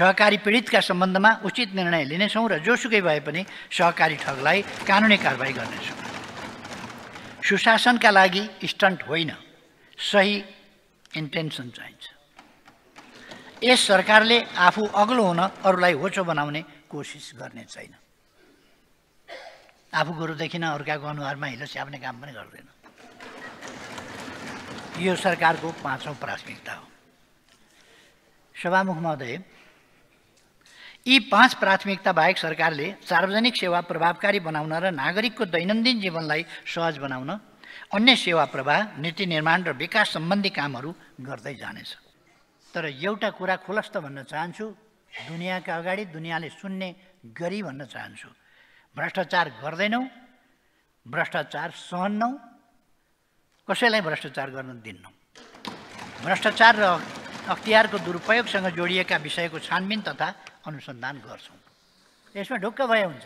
सहकारी पीडितका सम्बन्धमा उचित निर्णय लिनेछौँ र जोसुकै भए पनि सहकारी ठगलाई कानुनी कारबाही गर्नेछौँ। सुशासनका लागि स्टन्ट होइन, सही इन्टेन्सन चाहिन्छ। यस सरकारले आफू अग्लो हुन अरूलाई होचो बनाउने कोसिस गर्ने छैन। आफू गुरुदेखि अर्काको अनुहारमा हिलो स्याप्ने काम पनि गर्दैन। यो सरकारको 5औं प्राथमिकता हो। सभामुख महोदय, यी 5 प्राथमिकता बाहेक सरकारले सार्वजनिक सेवा प्रभावकारी बनाउन र नागरिकको दैनन्दिन जीवनलाई सहज बनाउन अन्य सेवा प्रवाह, नीति निर्माण र विकास सम्बन्धी कामहरू गर्दै जानेछ। तर एउटा कुरा खुलस्त भन्न चाहन्छु, दुनियाँका अगाडि दुनियाँले सुन्ने गरी भन्न चाहन्छु, भ्रष्टाचार गर्दैनौँ, भ्रष्टाचार सहन्नौँ, कसैलाई भ्रष्टाचार गर्न दिन्नौँ। भ्रष्टाचार र अख्तियारको दुरुपयोगसँग जोडिएका विषयको छानबिन तथा अनुसन्धान गर्छौँ। यसमा ढुक्क भए हुन्छ।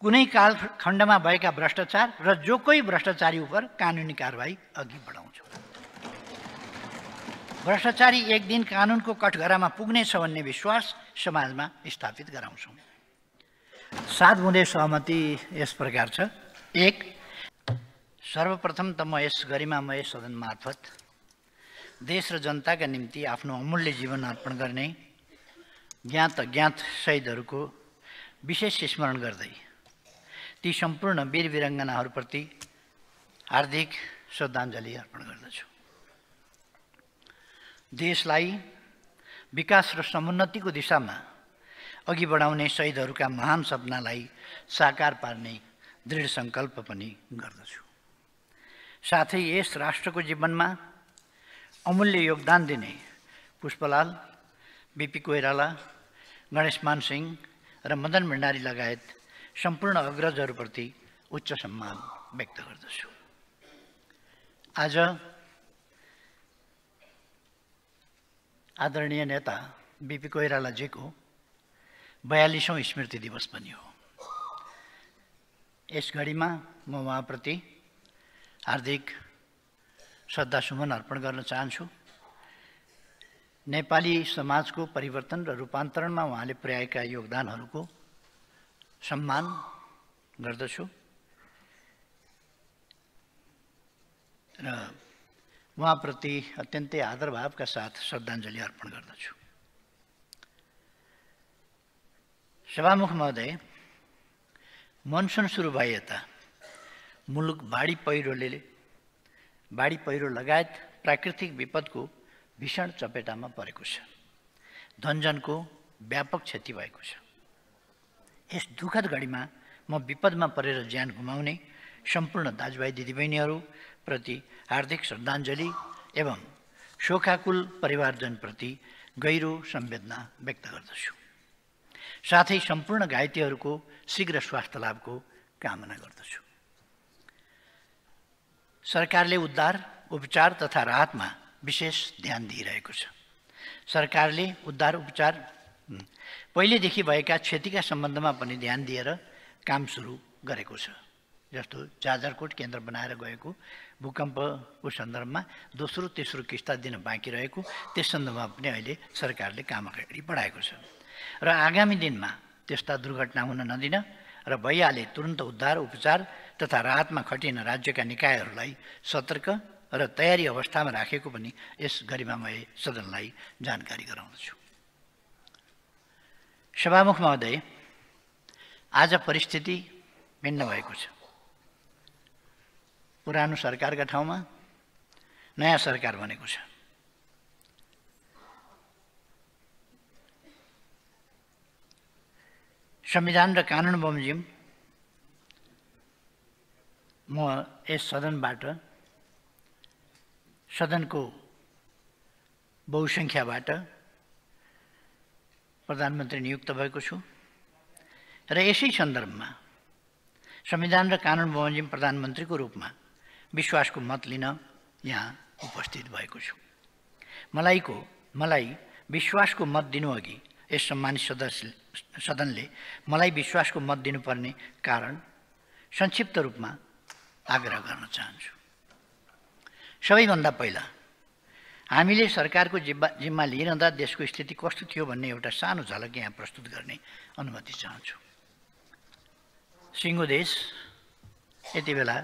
कुनै कालखण्डमा भएका भ्रष्टाचार र जो कोही भ्रष्टाचारी उप कानुनी कारबाही अघि बढाउँछौँ। भ्रष्टाचारी एक दिन कानुनको कठघरामा पुग्नेछ भन्ने विश्वास समाजमा स्थापित गराउँछौँ। 7 बुँदे सहमति यस प्रकार छ। 1. सर्वप्रथम त म यस गरिमामय सदन मार्फत देश र जनताका निम्ति आफ्नो अमूल्य जीवन अर्पण गर्ने ज्ञात अज्ञात शहीदहरूको विशेष स्मरण गर्दै ती सम्पूर्ण वीर वीराङ्गनाहरूप्रति हार्दिक श्रद्धाञ्जली अर्पण गर्दछु। देशलाई विकास र समुन्नतिको दिशामा अघि बढाउने शहीदहरूका महान सपनालाई साकार पार्ने दृढ सङ्कल्प पनि गर्दछु। साथै यस राष्ट्रको जीवनमा अमूल्य योगदान दिने पुष्पलाल, बीपी कोइराला, गणेशमान सिंह र मदन भण्डारी लगायत सम्पूर्ण अग्रजहरूप्रति उच्च सम्मान व्यक्त गर्दछु। आज आदरणीय नेता बीपी कोइरालाजीको 42औं स्मृति दिवस पनि हो। यस घडीमा म उहाँप्रति हार्दिक श्रद्धासुमन अर्पण गर्न चाहन्छु। नेपाली समाजको परिवर्तन र रूपान्तरणमा उहाँले पुर्याएका योगदानहरूको सम्मान गर्दछु र उहाँप्रति अत्यन्तै आदरभावका साथ श्रद्धाञ्जली अर्पण गर्दछु। सभामुख महोदय, मनसुन सुरु भए यता मुलुक बाढी पहिरो लगायत प्राकृतिक विपदको भीषण चपेटामा परेको छ। धनजनको व्यापक क्षति भएको छ। यस दुःखद घडीमा म विपदमा परेर ज्यान गुमाउने सम्पूर्ण दाजुभाइ दिदीबहिनीहरू प्रति हार्दिक श्रद्धाञ्जली एवं शोकाकुल परिवारजनप्रति गहिरो संवेदना व्यक्त गर्दछु। साथै सम्पूर्ण घाइतेहरूको शीघ्र स्वास्थ्य लाभको कामना गर्दछु। सरकारले उद्धार, उपचार तथा राहतमा विशेष ध्यान दिइरहेको छ। सरकारले उद्धार उपचार पहिलेदेखि भएका क्षतिका सम्बन्धमा पनि ध्यान दिएर काम सुरु गरेको छ। जस्तो जाजरकोट केन्द्र बनाएर गएको भूकम्पको सन्दर्भमा दोस्रो तेस्रो किस्ता दिन बाँकी रहेको, त्यस सन्दर्भमा पनि अहिले सरकारले काम अगाडि बढाएको छ र आगामी दिनमा त्यस्ता दुर्घटना हुन नदिन र भइहाले तुरन्त उद्धार उपचार तथा राहतमा खटिन राज्यका निकायहरूलाई सतर्क र तयारी अवस्थामा राखेको पनि यस गरिमामय सदनलाई जानकारी गराउँदछु। सभामुख महोदय, आज परिस्थिति भिन्न भएको छ। पुरानो सरकारका ठाउँमा नयाँ सरकार बनेको छ। संविधान र कानुन बमोजिम म यस सदनबाट सदनको बहुसङ्ख्याबाट प्रधानमन्त्री नियुक्त भएको छु र यसै सन्दर्भमा संविधान र कानुन बमोजिम प्रधानमन्त्रीको रूपमा विश्वासको मत लिन यहाँ उपस्थित भएको छु। मलाई विश्वासको मत दिनुअघि यस सम्मानित सदनले मलाई विश्वासको मत दिनुपर्ने कारण संक्षिप्त रूपमा आग्रह गर्न चाहन्छु। सबैभन्दा पहिला हामीले सरकारको जिम्मा लिइरहँदा देशको स्थिति कस्तो थियो भन्ने एउटा सानो झलक यहाँ प्रस्तुत गर्ने अनुमति चाहन्छु। सिङ्गो देश यति बेला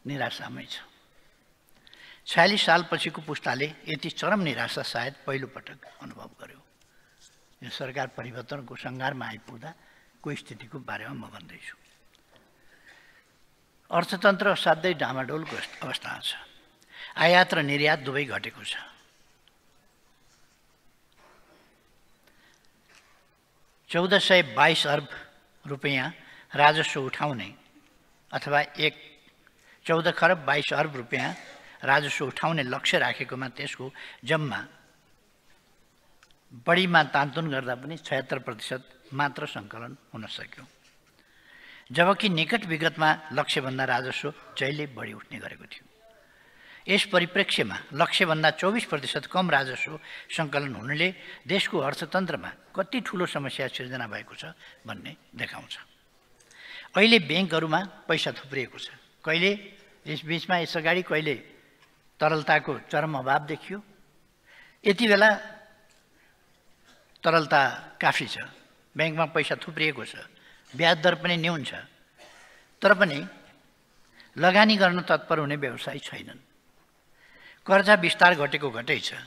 निराशामै छ। 46 सालपछिको पुस्ताले यति चरम निराशा सायद पहिलोपटक अनुभव गर्यो। यो सरकार परिवर्तनको सङ्घारमा आइपुग्दा को स्थितिको बारेमा म भन्दैछु। अर्थतन्त्र असाध्यै डामाडोलको अवस्थामा छ। आयात र निर्यात दुवै घटेको छ। ₹1422 अर्ब रुपियाँ राजस्व उठाउने अथवा 14 खरब 22 अर्ब रुपियाँ राजस्व उठाउने लक्ष्य राखेकोमा त्यसको जम्मा बढीमा तानतुन गर्दा पनि 76% मात्र सङ्कलन हुन सक्यो, जबकि निकट विगतमा लक्ष्यभन्दा राजस्व जहिले बढी उठ्ने गरेको थियो। यस परिप्रेक्ष्यमा लक्ष्यभन्दा 24% कम राजस्व सङ्कलन हुनुले देशको अर्थतन्त्रमा कति ठुलो समस्या सिर्जना भएको छ भन्ने देखाउँछ। अहिले ब्याङ्कहरूमा पैसा थुप्रिएको छ। कहिले यसबीचमा यसअगाडि कहिले तरलताको चरम अभाव देखियो। यति बेला तरलता काफी छ, ब्याङ्कमा पैसा थुप्रिएको छ, ब्याज दर पनि न्यून छ, तर पनि लगानी गर्न तत्पर हुने व्यवसायी छैनन्। कर्जा विस्तार घटेको घटै छ,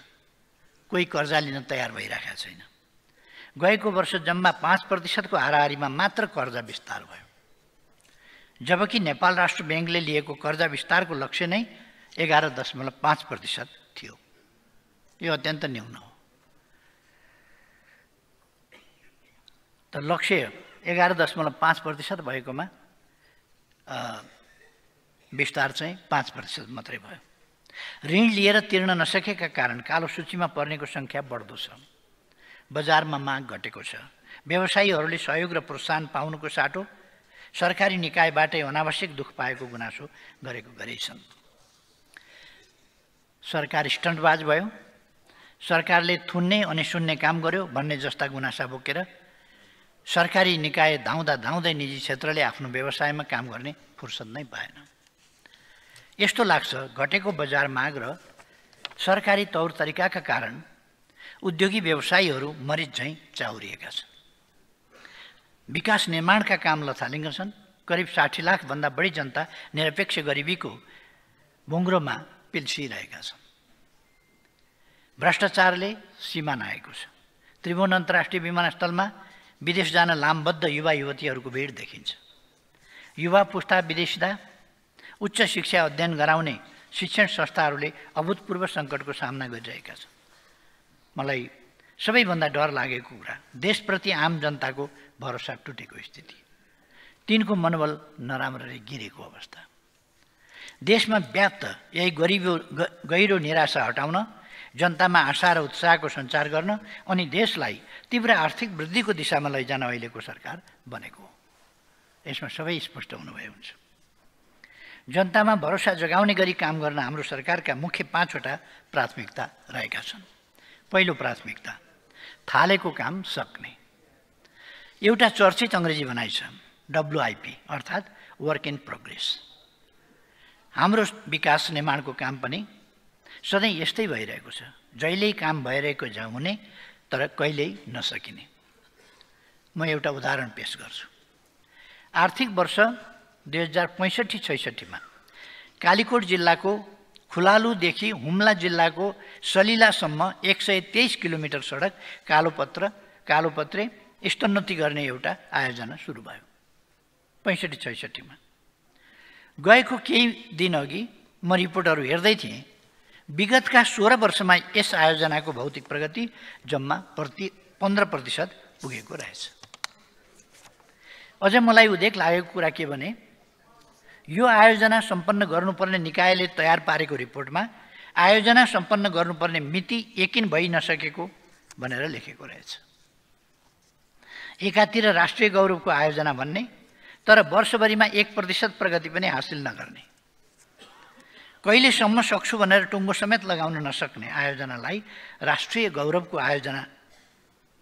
कोही कर्जा लिन तयार भइरहेको छैन। गएको वर्ष जम्मा 5% को हाराहारीमा मात्र कर्जा विस्तार भयो, जबकि नेपाल राष्ट्र ब्याङ्कले लिएको कर्जा विस्तारको लक्ष्य नै 11.5% थियो। यो अत्यन्त न्यून हो। त लक्ष्य 11.5% भएकोमा विस्तार चाहिँ 5% मात्रै भयो। ऋण लिएर तिर्न नसकेका कारण कालो सूचीमा पर्नेको सङ्ख्या बढ्दो छ। बजारमा माग घटेको छ। व्यवसायीहरूले सहयोग र प्रोत्साहन पाउनुको साटो सरकारी निकायबाटै अनावश्यक दुख पाएको गुनासो गरेछन्। सरकार स्टन्टबाज भयो, सरकारले थुन्ने अनि सुन्ने काम गर्यो भन्ने जस्ता गुनासा बोकेर सरकारी निकाय धाउँदै निजी क्षेत्रले आफ्नो व्यवसायमा काम गर्ने फुर्सद नै पाएन। यस्तो लाग्छ घटेको बजार माग र सरकारी तौर तरिकाका कारण उद्योगी व्यवसायीहरू मरिच झैँ चाउरिएका छन्। विकास निर्माणका काम लथालिङ्ग छन्। करिब 60 लाख भन्दा बढी जनता निरपेक्ष गरिबीको बुङ्ग्रोमा पिल्सिरहेका छन्। भ्रष्टाचारले सीमा नाएको छ। त्रिभुवन अन्तर्राष्ट्रिय विमानस्थलमा विदेश जान लामबद्ध युवा युवतीहरूको भिड देखिन्छ। युवा पुस्ता विदेशिदा उच्च शिक्षा अध्ययन गराउने शिक्षण संस्थाहरूले अभूतपूर्व सङ्कटको सामना गरिरहेका छन्। मलाई सबैभन्दा डर लागेको कुरा देशप्रति आम जनताको भरोसा टुटेको स्थिति, तिनको मनोबल नराम्ररी गिरेको अवस्था। देशमा व्याप्त यही गहिरो निराशा हटाउन, जनतामा आशा र उत्साहको सञ्चार गर्न अनि देशलाई तीव्र आर्थिक वृद्धिको दिशामा लैजान अहिलेको सरकार बनेको हो। यसमा सबै स्पष्ट हुनुभयो हुन्छ। जनतामा भरोसा जगाउने गरी काम गर्न हाम्रो सरकारका मुख्य 5 वटा प्राथमिकता रहेका छन्। पहिलो प्राथमिकता, थालेको काम सक्ने। एउटा चर्चित अङ्ग्रेजी भनाइ छ, WIP अर्थात् वर्क इन प्रोग्रेस। हाम्रो विकास निर्माणको काम पनि सधैँ यस्तै भइरहेको छ। जहिल्यै काम भइरहेको हुने तर कहिल्यै नसकिने। म एउटा उदाहरण पेश गर्छु। आर्थिक वर्ष 2065-66 मा कालीकोट जिल्लाको खुलालुदेखि हुम्ला जिल्लाको सलिलासम्म 123 किलोमिटर सडक कालोपत्रे स्तोन्नति गर्ने एउटा आयोजना सुरु भयो 65-66 मा। गएको केही दिन अघि म रिपोर्टहरू हेर्दै थिएँ। विगतका 16 वर्षमा यस आयोजनाको भौतिक प्रगति जम्मा 15% पुगेको रहेछ। अझ मलाई उदेक लागेको कुरा के भने, यो आयोजना सम्पन्न गर्नुपर्ने निकायले तयार पारेको रिपोर्टमा आयोजना सम्पन्न गर्नुपर्ने मिति यकिन भइ नसकेको भनेर लेखेको रहेछ। एकातिर राष्ट्रिय गौरवको आयोजना भन्ने, तर वर्षभरिमा 1% प्रगति पनि हासिल नगर्ने, कहिलेसम्म सक्छु भनेर टुङ्गो समेत लगाउन नसक्ने आयोजनालाई राष्ट्रिय गौरवको आयोजना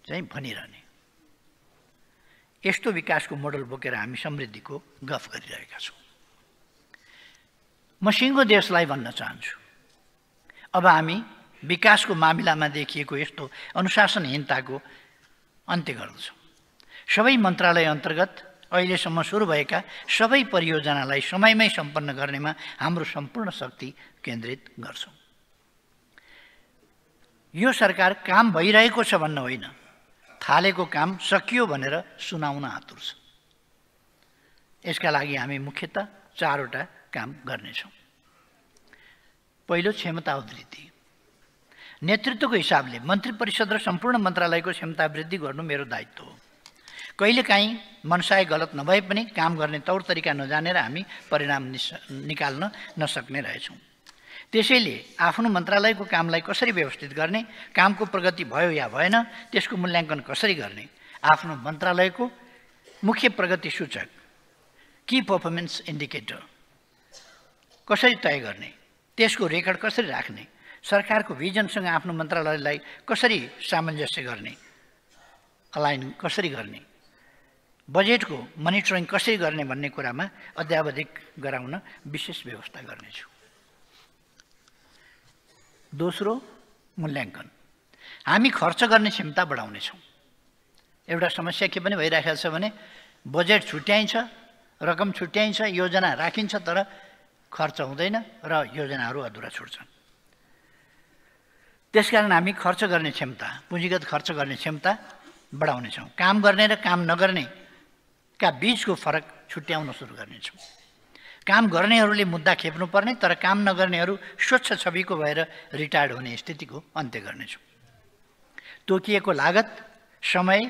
चाहिँ भनिरहने। यस्तो विकासको मोडल बोकेर हामी समृद्धिको गफ गरिरहेका छौँ। म सिङ्गो देशलाई भन्न चाहन्छु, अब हामी विकासको मामिलामा देखिएको यस्तो अनुशासनहीनताको अन्त्य गर्दछौँ। सबै मन्त्रालय अन्तर्गत अहिलेसम्म सुरु भएका सबै परियोजनालाई समयमै सम्पन्न गर्नेमा हाम्रो सम्पूर्ण शक्ति केन्द्रित गर्छौँ। यो सरकार काम भइरहेको छ भन्न होइन, थालेको काम सकियो भनेर सुनाउन आतुर छ। यसका लागि हामी मुख्यतः 4वटा काम गर्नेछौँ। पहिलो, क्षमता वृद्धि। नेतृत्वको हिसाबले मन्त्री परिषद र सम्पूर्ण मन्त्रालयको क्षमता वृद्धि गर्नु मेरो दायित्व हो। कहिलेकाहीँ मनसाय गलत नभए पनि काम गर्ने तौर तरिका नजानेर हामी परिणाम निकाल्न नसक्ने रहेछौँ। त्यसैले आफ्नो मन्त्रालयको कामलाई कसरी व्यवस्थित गर्ने, कामको प्रगति भयो या भएन त्यसको मूल्याङ्कन कसरी गर्ने, आफ्नो मन्त्रालयको मुख्य प्रगति सूचक की पर्फर्मेन्स इन्डिकेटर कसरी तय गर्ने, त्यसको रेकर्ड कसरी राख्ने, सरकारको भिजनसँग आफ्नो मन्त्रालयलाई कसरी सामञ्जस्य गर्ने, अलाइन कसरी गर्ने, बजेटको मोनिटरिङ कसरी गर्ने भन्ने कुरामा अध्यावधिक गराउन विशेष व्यवस्था गर्नेछु। दोस्रो, मूल्याङ्कन। हामी खर्च गर्ने क्षमता बढाउनेछौँ। एउटा समस्या के पनि भइरहेको छ भने बजेट छुट्याइन्छ, रकम छुट्याइन्छ, योजना राखिन्छ, तर खर्च हुँदैन र योजनाहरू अधुरा छुट्छन्। त्यसकारण हामी खर्च गर्ने क्षमता, पुँजीगत खर्च गर्ने क्षमता बढाउनेछौँ। काम गर्ने र काम नगर्नेका बीचको फरक छुट्याउन सुरु गर्नेछौँ। काम गर्नेहरूले मुद्दा खेप्नुपर्ने, तर काम नगर्नेहरू स्वच्छ छविको भएर रिटायर्ड हुने स्थितिको अन्त्य गर्नेछौँ। तोकिएको लागत, समय,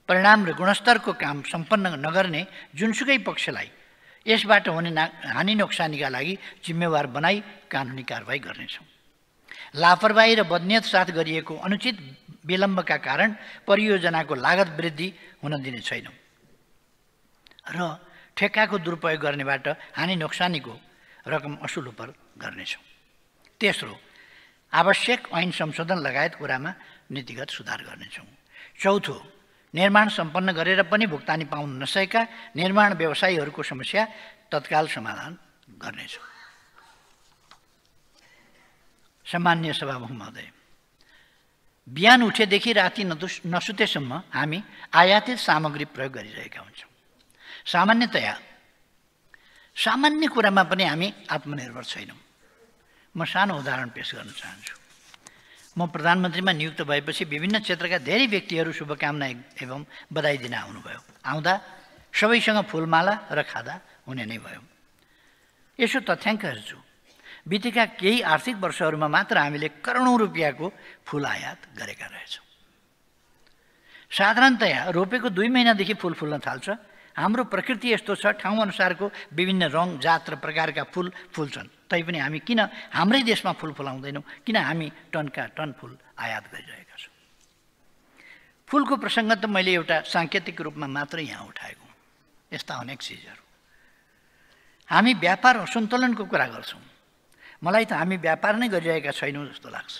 परिणाम र गुणस्तरको काम सम्पन्न नगर्ने जुनसुकै पक्षलाई यसबाट हुने हानि नोक्सानीका लागि जिम्मेवार बनाई कानुनी कारबाही गर्नेछौँ। लापरवाही र बदनियत साथ गरिएको अनुचित विलम्बका कारण परियोजनाको लागत वृद्धि हुन दिने छैनौँ र ठेक्काको दुरुपयोग गर्नेबाट हानि नोक्सानीको रकम असुल उपर गर्नेछौँ। तेस्रो, आवश्यक ऐन संशोधन लगायत कुरामा नीतिगत सुधार गर्नेछौँ। चौथो, निर्माण सम्पन्न गरेर पनि भुक्तानी पाउन नसकेका निर्माण व्यवसायीहरूको समस्या तत्काल समाधान गर्नेछौँ। सम्माननीय सभामुख महोदय, बिहान उठेदेखि राति नसुतेसम्म हामी आयातित सामग्री प्रयोग गरिरहेका हुन्छौँ। सामान्य कुरामा पनि हामी आत्मनिर्भर छैनौँ। म सानो उदाहरण पेश गर्न चाहन्छु। म प्रधानमन्त्रीमा नियुक्त भएपछि विभिन्न क्षेत्रका धेरै व्यक्तिहरू शुभकामना एवं बधाई दिन आउनुभयो। आउँदा सबैसँग फुलमाला र खादा हुने नै भयो। यसो तथ्याङ्क हेर्छु, बितेका केही आर्थिक वर्षहरूमा मात्र हामीले करोडौँ रुपियाँको फुल आयात गरेका रहेछौँ। साधारणतया रोपेको 2 महिनादेखि फुल फुल्न थाल्छ। हाम्रो प्रकृति यस्तो छ, ठाउँ अनुसारको विभिन्न रङ, जात र प्रकारका फुल फुल्छन्। तैपनि हामी किन हाम्रै देशमा फुल फुलाउँदैनौँ? किन हामी टनका टन फुल आयात गरिरहेका छौँ? फुलको प्रसङ्ग त मैले एउटा साङ्केतिक रूपमा मात्र यहाँ उठाएको। यस्ता अनेक चिजहरू। हामी व्यापार असन्तुलनको कुरा गर्छौँ। मलाई त हामी व्यापार नै गरिरहेका छैनौँ जस्तो लाग्छ।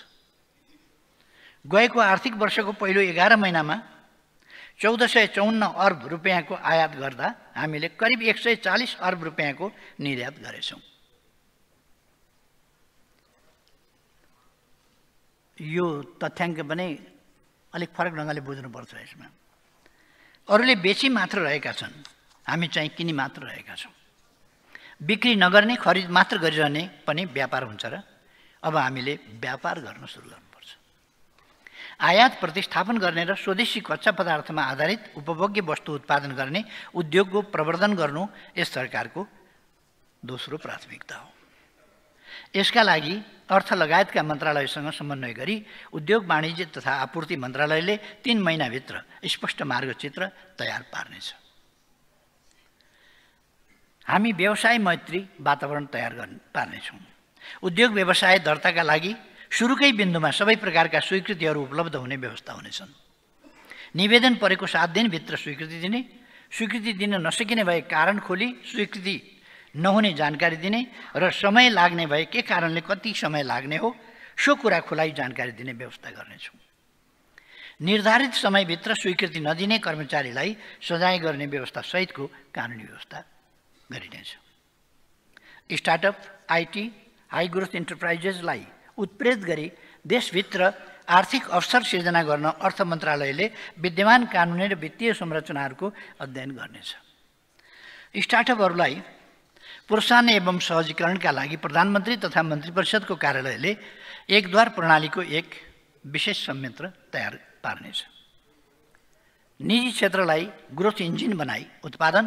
गएको आर्थिक वर्षको पहिलो 11 महिनामा 1454 अर्ब रुपियाँको आयात गर्दा हामीले करिब 140 अर्ब रुपियाँको निर्यात गरेछौँ। यो तथ्याङ्क पनि अलिक फरक ढङ्गले बुझ्नुपर्छ। यसमा अरूले बेची मात्र रहेका छन्, हामी चाहिँ किनी मात्र रहेका छौँ। बिक्री नगर्ने, खरिद मात्र गरिरहने पनि व्यापार हुन्छ र अब हामीले व्यापार गर्न सुरु गर्नुपर्छ। आयात प्रतिस्थापन गर्ने र स्वदेशी कच्चा पदार्थमा आधारित उपभोग्य वस्तु उत्पादन गर्ने उद्योगको प्रवर्धन गर्नु यस सरकारको दोस्रो प्राथमिकता हो। यसका लागि अर्थ लगायतका मन्त्रालयसँग समन्वय गरी उद्योग, वाणिज्य तथा आपूर्ति मन्त्रालयले 3 महिनाभित्र स्पष्ट मार्गचित्र तयार पार्नेछ। हामी व्यवसाय मैत्री वातावरण तयार पार्नेछौँ। उद्योग व्यवसाय दर्ताका लागि सुरुकै बिन्दुमा सबै प्रकारका स्वीकृतिहरू उपलब्ध हुने व्यवस्था हुनेछन्। निवेदन परेको 7 दिनभित्र स्वीकृति दिने, स्वीकृति दिन नसकिने भए कारण खोली स्वीकृति नहुने जानकारी दिने र समय लाग्ने भए के कारणले कति समय लाग्ने हो सो कुरा खुलाई जानकारी दिने व्यवस्था गर्नेछौँ। निर्धारित समयभित्र स्वीकृति नदिने कर्मचारीलाई सजाय गर्ने व्यवस्था सहितको कानुनी व्यवस्था गरिनेछ। स्टार्टअप, आइटी, हाई ग्रोथ इन्टरप्राइजेसलाई उत्प्रेरित गरी देशभित्र आर्थिक अवसर सिर्जना गर्न अर्थ मन्त्रालयले विद्यमान कानुनी र वित्तीय संरचनाहरूको अध्ययन गर्नेछ। स्टार्टअपहरूलाई प्रोत्साहन एवं सहजीकरणका लागि प्रधानमन्त्री तथा मन्त्री परिषदको कार्यालयले एकद्वार प्रणालीको एक विशेष संयन्त्र तयार पार्नेछ। निजी क्षेत्रलाई ग्रोथ इन्जिन बनाई उत्पादन,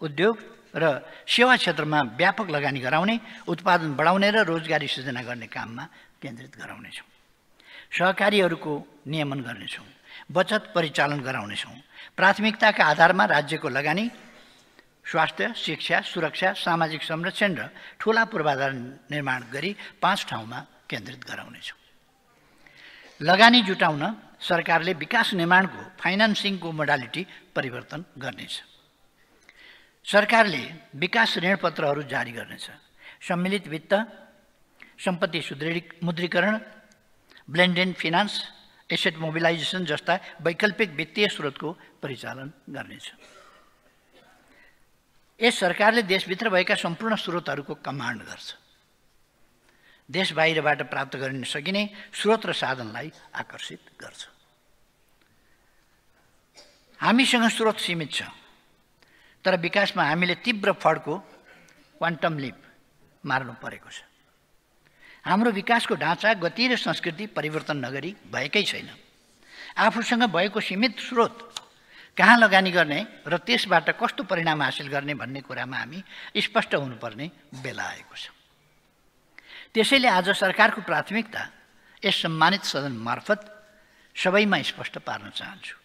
उद्योग र सेवा क्षेत्रमा व्यापक लगानी गराउने, उत्पादन बढाउने र रोजगारी सृजना गर्ने काममा केन्द्रित गराउनेछौँ। सहकारीहरूको नियमन गर्नेछौँ, बचत परिचालन गराउनेछौँ। प्राथमिकताका आधारमा राज्यको लगानी स्वास्थ्य, शिक्षा, सुरक्षा, सामाजिक संरक्षण र ठूला पूर्वाधार निर्माण गरी 5 ठाउँमा केन्द्रित गराउनेछौँ। लगानी जुटाउन सरकारले विकास निर्माणको फाइनान्सिङको मोडालिटी परिवर्तन गर्नेछ। सरकारले विकास ऋणपत्रहरू जारी गर्नेछ। सम्मिलित वित्त, सम्पत्ति मुद्रीकरण, ब्लेन्डेड फिनान्स, एसेट मोबिलाइजेसन जस्ता वैकल्पिक वित्तीय स्रोतको परिचालन गर्नेछ। यस सरकारले देशभित्र भएका सम्पूर्ण स्रोतहरूको कमान्ड गर्छ। देश बाहिरबाट प्राप्त गर्न सकिने स्रोत र साधनलाई आकर्षित गर्छ। हामीसँग स्रोत सीमित छ, तर विकासमा हामीले तीव्र फड्को क्वान्टम लिप मार्नु परेको छ। हाम्रो विकासको ढाँचा, गति र संस्कृति परिवर्तन नगरी भएकै छैन। आफूसँग भएको सीमित स्रोत कहाँ लगानी गर्ने र त्यसबाट कस्तो परिणाम हासिल गर्ने भन्ने कुरामा हामी स्पष्ट हुनुपर्ने बेला आएको छ। त्यसैले आज सरकारको प्राथमिकता यस सम्मानित सदन मार्फत सबैमा स्पष्ट पार्न चाहन्छु।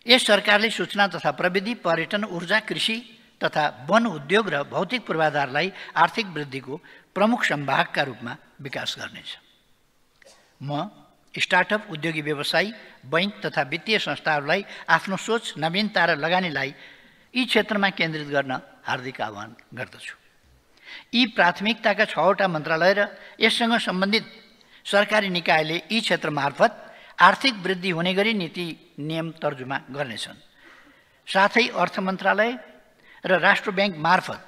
यस सरकारले सूचना तथा प्रविधि, पर्यटन, ऊर्जा, कृषि तथा वन उद्योग र भौतिक पूर्वाधारलाई आर्थिक वृद्धिको प्रमुख संवाहकका रूपमा विकास गर्नेछ। म स्टार्टअप, उद्योगी व्यवसायी, बैंक तथा वित्तीय संस्थाहरूलाई आफ्नो सोच, नवीनता र लगानीलाई यी क्षेत्रमा केन्द्रित गर्न हार्दिक आह्वान गर्दछु। यी प्राथमिकताका 6वटा मन्त्रालय र यससँग सम्बन्धित सरकारी निकायले यी क्षेत्र मार्फत आर्थिक वृद्धि हुने गरी नीति नियम तर्जुमा गर्नेछन्। साथै अर्थ मन्त्रालय र राष्ट्र ब्याङ्क मार्फत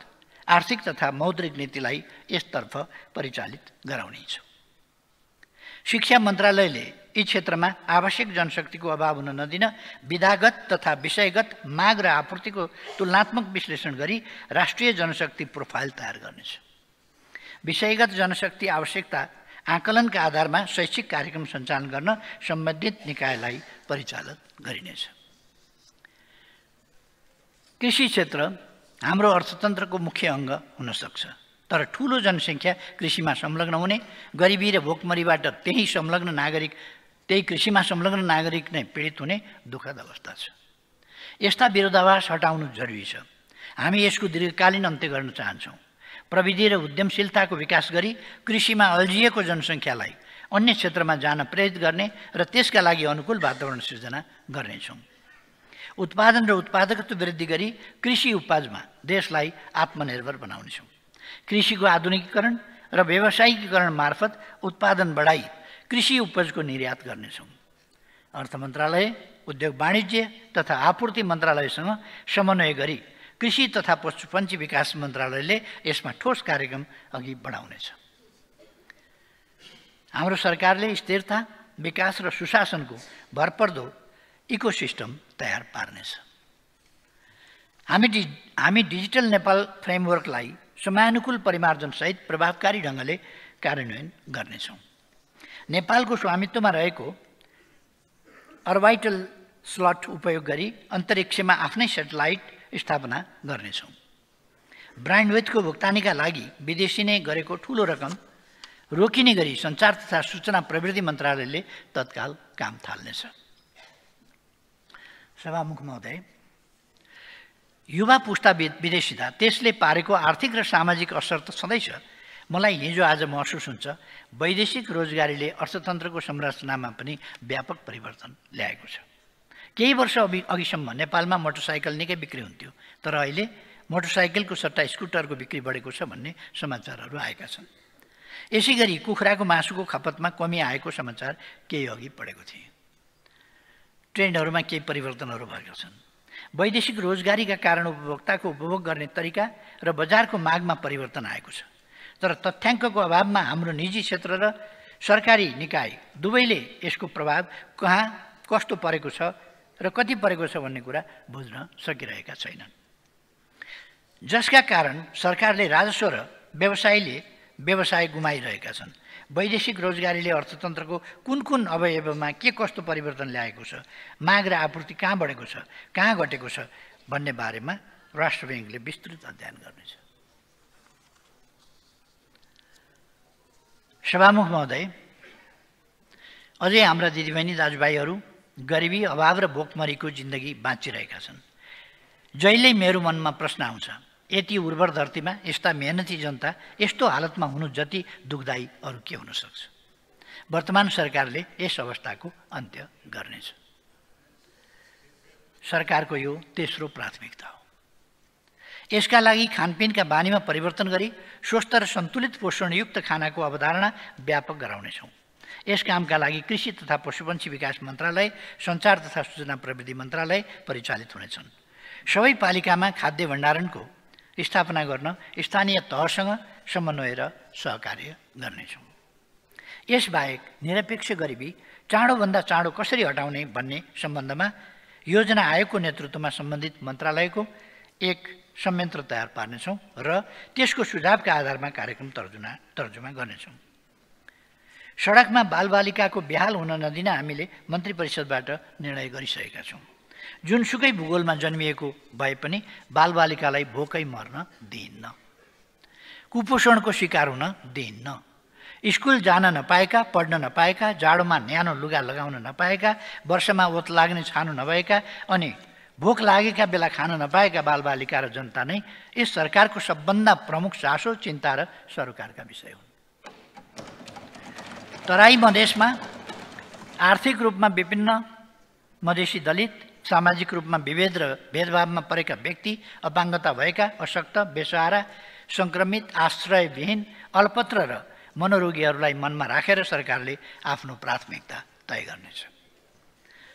आर्थिक तथा मौद्रिक नीतिलाई यसतर्फ परिचालित गराउनेछ। शिक्षा मन्त्रालयले यी क्षेत्रमा आवश्यक जनशक्तिको अभाव हुन नदिन विधागत तथा विषयगत माग र आपूर्तिको तुलनात्मक विश्लेषण गरी राष्ट्रिय जनशक्ति प्रोफाइल तयार गर्नेछ। विषयगत जनशक्ति आवश्यकता आकलनका आधारमा शैक्षिक कार्यक्रम सञ्चालन गर्न सम्बन्धित निकायलाई परिचालित गरिनेछ। कृषि क्षेत्र हाम्रो अर्थतन्त्रको मुख्य अङ्ग हुन सक्छ, तर ठूलो जनसङ्ख्या कृषिमा संलग्न हुने, गरिबी र भोकमरीबाट त्यही कृषिमा संलग्न नागरिक नै पीडित हुने दुःखद अवस्था छ। यस्ता विरोधाभास हटाउनु जरुरी छ। हामी यसको दीर्घकालीन अन्त्य गर्न चाहन्छौँ। प्रविधि र उद्यमशीलताको विकास गरी कृषिमा अल्झिएको जनसङ्ख्यालाई अन्य क्षेत्रमा जान प्रेरित गर्ने र त्यसका लागि अनुकूल वातावरण सिर्जना गर्नेछौँ। उत्पादन र उत्पादकत्व वृद्धि गरी कृषि उपजमा देशलाई आत्मनिर्भर बनाउनेछौँ। कृषिको आधुनिकीकरण र व्यावसायिकीकरण मार्फत उत्पादन बढाई कृषि उपजको निर्यात गर्नेछौँ। अर्थ मन्त्रालय, उद्योग वाणिज्य तथा आपूर्ति मन्त्रालयसँग समन्वय गरी कृषि तथा पशुपन्छी विकास मन्त्रालयले यसमा ठोस कार्यक्रम अघि बढाउनेछ। हाम्रो सरकारले स्थिरता, विकास र सुशासनको भरपर्दो इकोसिस्टम तयार पार्नेछ। हामी डिजिटल नेपाल फ्रेमवर्कलाई समयानुकूल परिमार्जनसहित प्रभावकारी ढङ्गले कार्यान्वयन गर्नेछौँ। नेपालको स्वामित्वमा रहेको अर्बिटल स्लट उपयोग गरी अन्तरिक्षमा आफ्नै सेटेलाइट स्थापना गर्नेछौँ। ब्यान्डविड्थको भुक्तानीका लागि विदेशीले गरेको ठूलो रकम रोकिने गरी सञ्चार तथा सूचना प्रविधि मन्त्रालयले तत्काल काम थाल्नेछ। सभामुख महोदय, युवा पुस्ता विदेशिँदा त्यसले पारेको आर्थिक र सामाजिक असर त सधैँ छ। मलाई हिजो आज महसुस हुन्छ वैदेशिक रोजगारीले अर्थतन्त्रको संरचनामा पनि व्यापक परिवर्तन ल्याएको छ। केही वर्ष अघिसम्म नेपालमा मोटरसाइकल निकै बिक्री हुन्थ्यो, तर अहिले मोटरसाइकलको सट्टा स्कुटरको बिक्री बढेको छ भन्ने समाचारहरू आएका छन्। यसै गरी कुखुराको मासुको खपतमा कमी आएको समाचार केही अघि पढेको थिएँ। ट्रेन्डहरूमा केही परिवर्तनहरू भएका छन्। वैदेशिक रोजगारीका कारण उपभोक्ताको उपभोग गर्ने तरिका र बजारको मागमा परिवर्तन आएको छ। तर तथ्याङ्कको अभावमा हाम्रो निजी क्षेत्र र सरकारी निकाय दुवैले यसको प्रभाव कहाँ कस्तो परेको छ र कति परेको छ भन्ने कुरा बुझ्न सकिरहेका छैनन्, जसका कारण सरकारले राजस्व र व्यवसाय गुमाइरहेका छन्। वैदेशिक रोजगारीले अर्थतन्त्रको कुन कुन अवयवमा के कस्तो परिवर्तन ल्याएको छ, माग र आपूर्ति कहाँ बढेको छ, कहाँ घटेको छ भन्ने बारेमा राष्ट्र ब्याङ्कले विस्तृत अध्ययन गर्नेछ। सभामुख महोदय, अझै हाम्रा दिदीबहिनी दाजुभाइहरू गरिबी, अभाव र भोकमरीको जिन्दगी बाँचिरहेका छन्। जहिल्यै मेरो मनमा प्रश्न आउँछ, यति उर्वर धरतीमा यस्ता मेहनती जनता यस्तो हालतमा हुनु जति दुःखदायी अरू के हुन सक्छ। वर्तमान सरकारले यस अवस्थाको अन्त्य गर्नेछ। सरकारको यो तेस्रो प्राथमिकता हो। यसका लागि खानपिनका बानीमा परिवर्तन गरी स्वस्थ र सन्तुलित पोषणयुक्त खानाको अवधारणा व्यापक गराउनेछौँ। यस कामका लागि कृषि तथा पशुपन्छी विकास मन्त्रालय, सञ्चार तथा सूचना प्रविधि मन्त्रालय परिचालित हुनेछन्। सबै पालिकामा खाद्य भण्डारणको स्थापना गर्न स्थानीय तहसँग समन्वय र सहकार्य गर्नेछौँ। यसबाहेक निरपेक्ष गरिबी चाँडोभन्दा चाँडो कसरी हटाउने भन्ने सम्बन्धमा योजना आयोगको नेतृत्वमा सम्बन्धित मन्त्रालयको एक संयन्त्र तयार पार्नेछौँ र त्यसको सुझावका आधारमा कार्यक्रम तर्जुमा गर्नेछौँ। सडकमा बालबालिकाको बेहाल हुन नदिन हामीले मन्त्री परिषदबाट निर्णय गरिसकेका छौँ। जुनसुकै भूगोलमा जन्मिएको भए पनि बालबालिकालाई भोकै मर्न दिइन्न, कुपोषणको शिकार हुन दिइन्न, स्कुल जान नपाएका, पढ्न नपाएका, जाडोमा न्यानो लुगा लगाउन नपाएका, वर्षमा ओत लाग्ने छानो नभएका अनि भोक लागेका बेला खान नपाएका बालबालिका र जनता नै यस सरकारको सबभन्दा प्रमुख चासो, चिन्ता र सरोकारका विषय हुन्। तराई मधेसमा आर्थिक रूपमा विभिन्न मधेसी दलित, सामाजिक रूपमा विभेद र भेदभावमा परेका व्यक्ति, अपाङ्गता भएका, अशक्त, बेसहारा, सङ्क्रमित, आश्रयविहीन, अल्पत्र र मनोरोगीहरूलाई मनमा राखेर सरकारले आफ्नो प्राथमिकता तय गर्नेछ।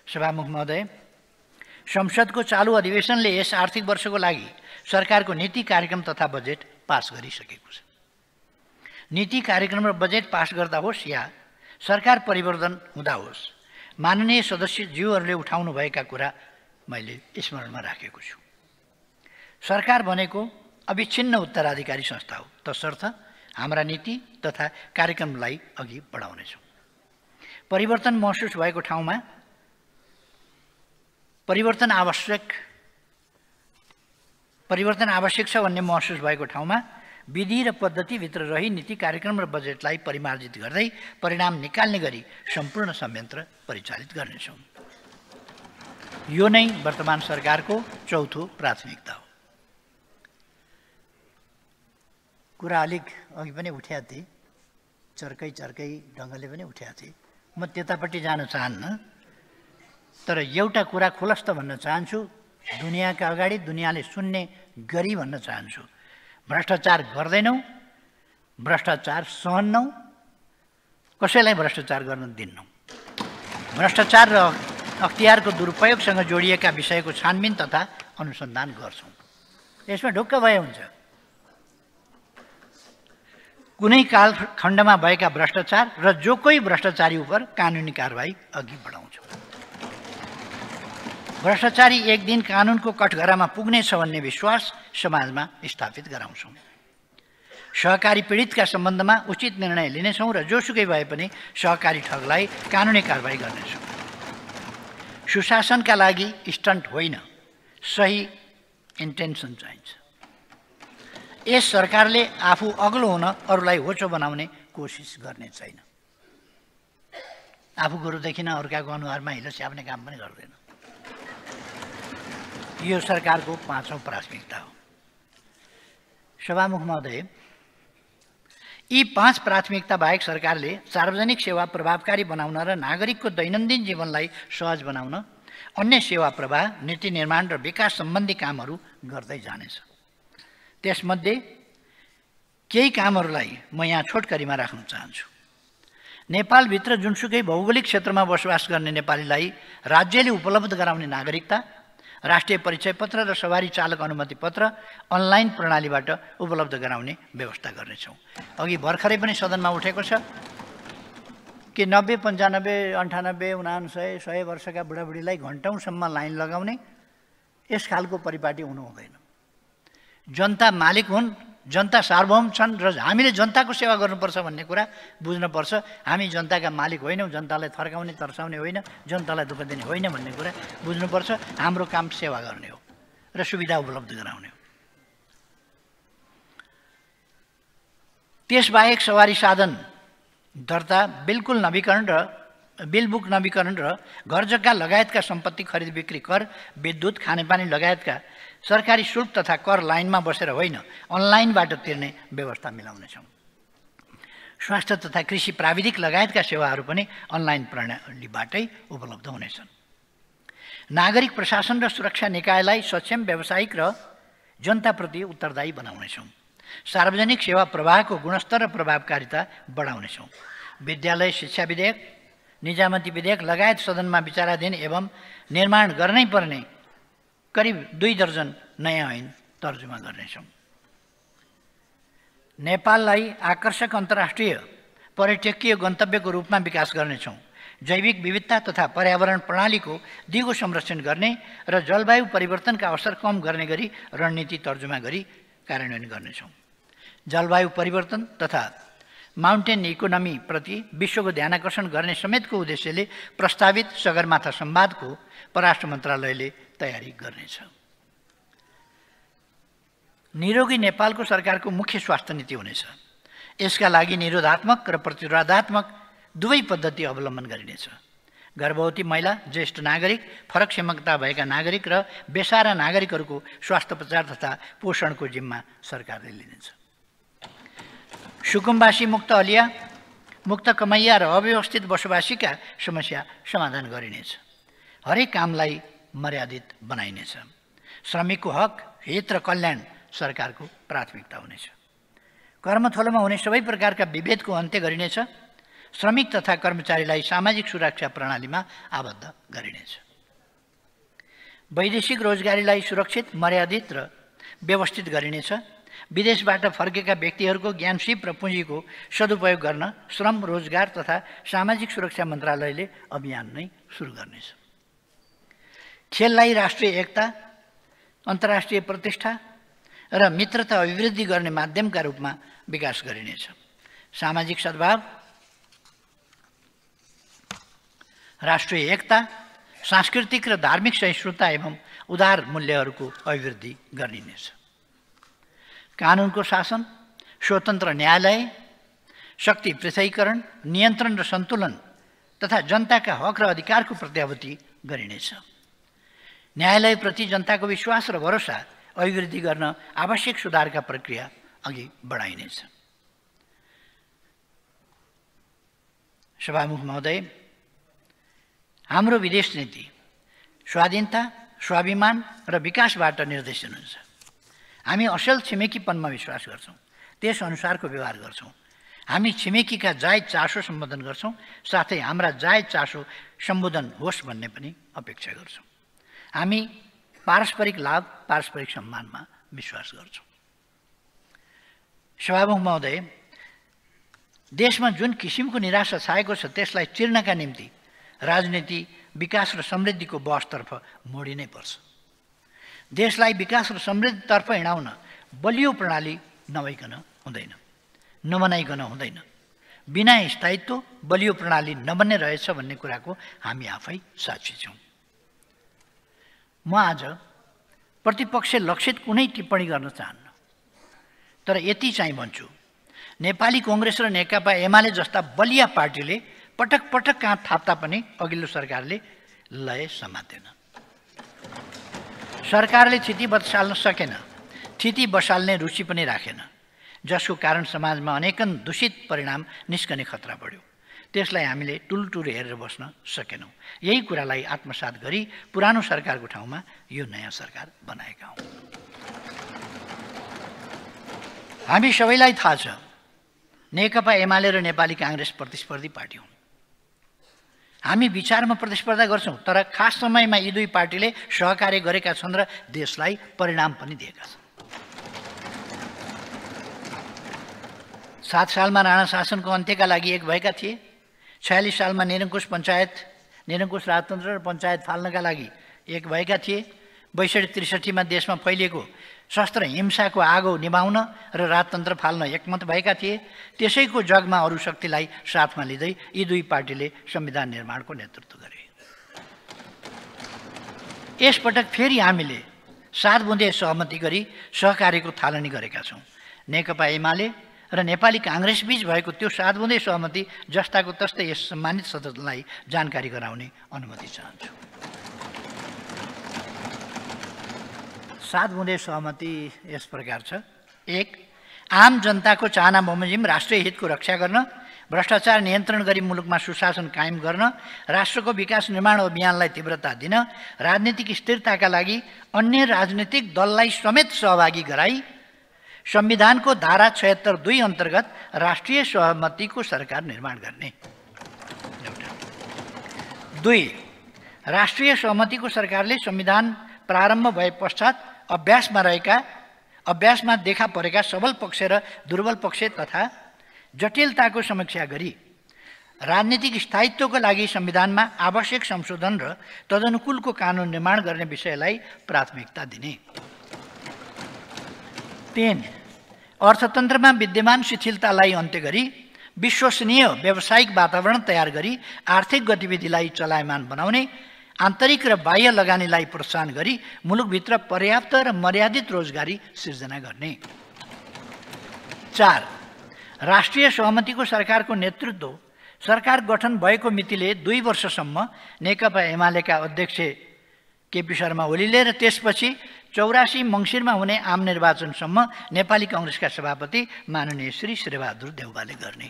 सभामुख महोदय, संसदको चालु अधिवेशनले यस आर्थिक वर्षको लागि सरकारको नीति कार्यक्रम तथा बजेट पास गरिसकेको छ। नीति कार्यक्रम र बजेट पास गर्दा होस् या सरकार परिवर्तन हुँदा होस्, माननीय सदस्यज्यूहरूले उठाउनुभएका कुरा मैले स्मरणमा राखेको छु। सरकार भनेको अविच्छिन्न उत्तराधिकारी संस्था हो, तसर्थ हाम्रा नीति तथा कार्यक्रमलाई अघि बढाउनेछौँ। परिवर्तन महसुस भएको ठाउँमा परिवर्तन आवश्यक छ भन्ने महसुस भएको ठाउँमा विधि र पद्धतिभित्र रही नीति कार्यक्रम र बजेटलाई परिमार्जित गर्दै परिणाम निकाल्ने गरी सम्पूर्ण संयन्त्र परिचालित गर्नेछौँ। यो नै वर्तमान सरकारको चौथो प्राथमिकता हो। कुरा अलिक अघि पनि उठ्या थिए, चर्कै ढङ्गले पनि उठ्या थिए। म त्यतापट्टि जान चाहन्न, तर एउटा कुरा खुलस्त भन्न चाहन्छु, दुनियाँका अगाडि दुनियाँले सुन्ने गरी भन्न चाहन्छु। भ्रष्टाचार गर्दैनौँ, भ्रष्टाचार सहन्नौँ, कसैलाई भ्रष्टाचार गर्न दिन्नौँ। भ्रष्टाचार र अख्तियारको दुरुपयोगसँग जोडिएका विषयको छानबिन तथा अनुसन्धान गर्छौँ। यसमा ढुक्क भए हुन्छ। कुनै कालखण्डमा भएका भ्रष्टाचार र जो कोही भ्रष्टाचारी उप कानुनी कारबाही अघि बढाउँछौँ। भ्रष्टाचारी एक दिन कानुनको कठघरामा पुग्नेछ भन्ने विश्वास समाजमा स्थापित गराउँछौँ। सहकारी पीडितका सम्बन्धमा उचित निर्णय लिनेछौँ र जोसुकै भए पनि सहकारी ठगलाई कानुनी कारबाही गर्नेछौँ। सुशासनका लागि स्टन्ट होइन, सही इन्टेन्सन चाहिन्छ। यस सरकारले आफू अग्लो हुन अरूलाई होचो बनाउने कोसिस गर्ने छैन। आफू गुरुदेखि न अर्काको अनुहारमा हिलो स्याप्ने काम पनि गर्दैन। यो सरकारको पाँचौं प्राथमिकता हो। सभामुख महोदय, यी 5 प्राथमिकता बाहेक सरकारले सार्वजनिक सेवा प्रभावकारी बनाउन र नागरिकको दैनन्दिन जीवनलाई सहज बनाउन अन्य सेवा प्रवाह, नीति निर्माण र विकास सम्बन्धी कामहरू गर्दै जानेछ। त्यसमध्ये केही कामहरूलाई म यहाँ छोटकरीमा राख्न चाहन्छु। नेपालभित्र जुनसुकै भौगोलिक क्षेत्रमा बसोबास गर्ने नेपालीलाई राज्यले उपलब्ध गराउने नागरिकता, राष्ट्रिय परिचय पत्र र सवारी चालक अनुमति पत्र अनलाइन प्रणालीबाट उपलब्ध गराउने व्यवस्था गर्नेछौँ। अघि भर्खरै पनि सदनमा उठेको छ, कि 90, 95, 98, 99, 100 वर्षका बुढाबुढीलाई घन्टौँसम्म लाइन लगाउने यस खालको परिपाटी हुनु हुँदैन। जनता मालिक हुन्, जनता सार्वभौम छन् र हामीले जनताको सेवा गर्नुपर्छ भन्ने कुरा बुझ्नुपर्छ। हामी जनताका मालिक होइनौँ, जनतालाई थर्काउने तर्साउने होइन, जनतालाई दुःख दिने होइन भन्ने कुरा बुझ्नुपर्छ। हाम्रो काम सेवा गर्ने हो र सुविधा उपलब्ध गराउने हो। त्यसबाहेक सवारी साधन दर्ता, बिल्कुल नवीकरण र बिलबुक नवीकरण र घर जग्गा लगायतका सम्पत्ति खरिद बिक्री कर, विद्युत, खानेपानी लगायतका सरकारी शुल्क तथा कर लाइनमा बसेर होइन, अनलाइनबाट तिर्ने व्यवस्था मिलाउनेछौँ। स्वास्थ्य तथा कृषि प्राविधिक लगायतका सेवाहरू पनि अनलाइन प्रणालीबाटै उपलब्ध हुनेछन्। नागरिक प्रशासन र सुरक्षा निकायलाई सक्षम, व्यावसायिक र जनताप्रति उत्तरदायी बनाउनेछौँ। सार्वजनिक सेवा प्रवाहको गुणस्तर र प्रभावकारिता बढाउनेछौँ। विद्यालय शिक्षा विधेयक, निजामती विधेयक लगायत सदनमा विचाराधीन एवं निर्माण गर्नै पर्ने करिब 2 दर्जन नयाँ ऐन तर्जुमा गर्नेछौँ। नेपाललाई आकर्षक अन्तर्राष्ट्रिय पर्यटकीय गन्तव्यको रूपमा विकास गर्नेछौँ। जैविक विविधता तथा पर्यावरण प्रणालीको दिगो संरक्षण गर्ने र जलवायु परिवर्तनका असर कम गर्ने गरी रणनीति तर्जुमा गरी कार्यान्वयन गर्नेछौँ। जलवायु परिवर्तन तथा माउन्टेन इकोनोमी प्रति विश्वको ध्यानकर्षण गर्ने समेतको उद्देश्यले प्रस्तावित सगरमाथा संवादको परराष्ट्र मन्त्रालयले तयारी गर्नेछ। निरोगी नेपालको सरकारको मुख्य स्वास्थ्य नीति हुनेछ। यसका लागि निरोधात्मक र प्रतिरोधात्मक दुवै पद्धति अवलम्बन गरिनेछ। गर्भवती महिला, ज्येष्ठ नागरिक, फरक क्षमता भएका नागरिक र बेसारा नागरिकहरूको स्वास्थ्योपचार तथा पोषणको जिम्मा सरकारले लिनेछ। सुकुम्बासी मुक्त हलिया, मुक्त कमैया र अव्यवस्थित बसोबासीका समस्या समाधान गरिनेछ। हरेक कामलाई मर्यादित बनाइनेछ। श्रमिकको हक, हित र कल्याण सरकारको प्राथमिकता हुनेछ। कर्मथलोमा हुने सबै प्रकारका विभेदको अन्त्य गरिनेछ। श्रमिक तथा कर्मचारीलाई सामाजिक सुरक्षा प्रणालीमा आबद्ध गरिनेछ। वैदेशिक रोजगारीलाई सुरक्षित, मर्यादित र व्यवस्थित गरिनेछ। विदेशबाट फर्केका व्यक्तिहरूको ज्ञान, सिप र पुँजीको सदुपयोग गर्न श्रम, रोजगार तथा सामाजिक सुरक्षा मन्त्रालयले अभियान नै सुरु गर्नेछ। खेललाई राष्ट्रिय एकता, अन्तर्राष्ट्रिय प्रतिष्ठा र मित्रता अभिवृद्धि गर्ने माध्यमका रूपमा विकास गरिनेछ। सामाजिक सद्भाव, राष्ट्रिय एकता, सांस्कृतिक र धार्मिक सहिष्णुता एवं उदार मूल्यहरूको अभिवृद्धि गरिनेछ। कानुनको शासन, स्वतन्त्र न्यायालय, शक्ति पृथकीकरण, नियन्त्रण र सन्तुलन तथा जनताका हक र अधिकारको प्रत्याभूति गरिनेछ। न्यायालयप्रति जनताको विश्वास र भरोसा अभिवृद्धि गर्न आवश्यक सुधारका प्रक्रिया अघि बढाइनेछ। सभामुख महोदय, हाम्रो विदेश नीति स्वाधीनता, स्वाभिमान र विकासबाट निर्देशित हुन्छ। हामी असल छिमेकीपनमा विश्वास गर्छौँ, त्यस अनुसारको व्यवहार गर्छौँ। हामी छिमेकीका जायज चासो सम्बोधन गर्छौँ, साथै हाम्रा जायज चासो सम्बोधन होस् भन्ने पनि अपेक्षा गर्छौँ। हामी पारस्परिक लाभ, पारस्परिक सम्मानमा विश्वास गर्छौँ। सभामुख महोदय, देशमा जुन किसिमको निराशा छाएको छ त्यसलाई चिर्नका निम्ति राजनीति विकास र समृद्धिको बहसतर्फ मोडिनै पर्छ। देशलाई विकास र समृद्धितर्फ हिँडाउन बलियो प्रणाली नभइकन हुँदैन, नबनाइकन हुँदैन। बिना स्थायित्व बलियो प्रणाली नबन्ने रहेछ भन्ने कुराको हामी आफै साक्षी छौँ। म आज प्रतिपक्ष लक्षित कुनै टिप्पणी गर्न चाहन्न, तर यति चाहिँ भन्छु, नेपाली कांग्रेस र नेकपा एमाले जस्ता बलिया पार्टीले पटक पटक काँध थाप्दा पनि अघिल्लो सरकारले लय समातेन। सरकारले थिति बसाल्न सकेन, थिति बसाल्ने रुचि पनि राखेन, जसको कारण समाजमा अनेकन दूषित परिणाम निस्कने खतरा बढ्यो। त्यसलाई हामीले टुलटुल हेरेर बस्न सकेनौँ। यही कुरालाई आत्मसात गरी पुरानो सरकारको ठाउँमा यो नयाँ सरकार बनाएका हौँ। हामी सबैलाई थाहा छ, नेकपा एमाले र नेपाली कांग्रेस प्रतिस्पर्धी पार्टी हुन्। हामी विचारमा प्रतिस्पर्धा गर्छौँ, तर खास समयमा यी दुई पार्टीले सहकार्य गरेका छन् र देशलाई परिणाम पनि दिएका छन्। 7 सालमा राणा शासनको अन्त्यका लागि एक भएका थिए। 46 सालमा निरङ्कुश राजतन्त्र र पञ्चायत फाल्नका लागि एक भएका थिए। 62-63 मा देशमा फैलिएको शस्त्र हिंसाको आगो निभाउन र राजतन्त्र फाल्न एकमत भएका थिए। त्यसैको जगमा अरू शक्तिलाई साथमा लिँदै यी दुई पार्टीले संविधान निर्माणको नेतृत्व गरे। यसपटक फेरि हामीले 7 बुँदे सहमति गरी सहकार्यको थालनी गरेका छौँ। नेकपा एमाले र नेपाली काङ्ग्रेस बीच भएको त्यो 7 बुँदे सहमति जस्ताको तस्तै यस सम्मानित सदनलाई जानकारी गराउने अनुमति चाहन्छु। 7 बुँदे सहमति यस प्रकार छ। 1. आम जनताको चाहना बमोजिम राष्ट्रिय हितको रक्षा गर्न, भ्रष्टाचार नियन्त्रण गरी मुलुकमा सुशासन कायम गर्न, राष्ट्रको विकास निर्माण अभियानलाई तीव्रता दिन, राजनीतिक स्थिरताका लागि अन्य राजनीतिक दललाई समेत सहभागी गराई संविधानको धारा 76(2) अन्तर्गत राष्ट्रिय सहमतिको सरकार निर्माण गर्ने। 2. राष्ट्रिय सहमतिको सरकारले संविधान प्रारम्भ भए पश्चात अभ्यासमा देखा परेका सबल पक्ष र दुर्बल पक्ष तथा जटिलताको समीक्षा गरी राजनीतिक स्थायित्वको लागि संविधानमा आवश्यक संशोधन र तदनुकूलको कानुन निर्माण गर्ने विषयलाई प्राथमिकता दिने। 3. अर्थतन्त्रमा विद्यमान शिथिलतालाई अन्त्य गरी विश्वसनीय व्यावसायिक वातावरण तयार गरी आर्थिक गतिविधिलाई चलायमान बनाउने, आन्तरिक र बाह्य लगानीलाई प्रोत्साहन गरी मुलुकभित्र पर्याप्त र मर्यादित रोजगारी सिर्जना गर्ने। 4. राष्ट्रिय सहमतिको सरकारको नेतृत्व सरकार गठन भएको मितिले 2 वर्षसम्म नेकपा एमालेका अध्यक्ष केपी शर्मा ओलीले र त्यसपछि 84 मङ्सिरमा हुने आम निर्वाचनसम्म नेपाली काङ्ग्रेसका सभापति माननीय श्री शेरबहादुर देउवाले गर्ने।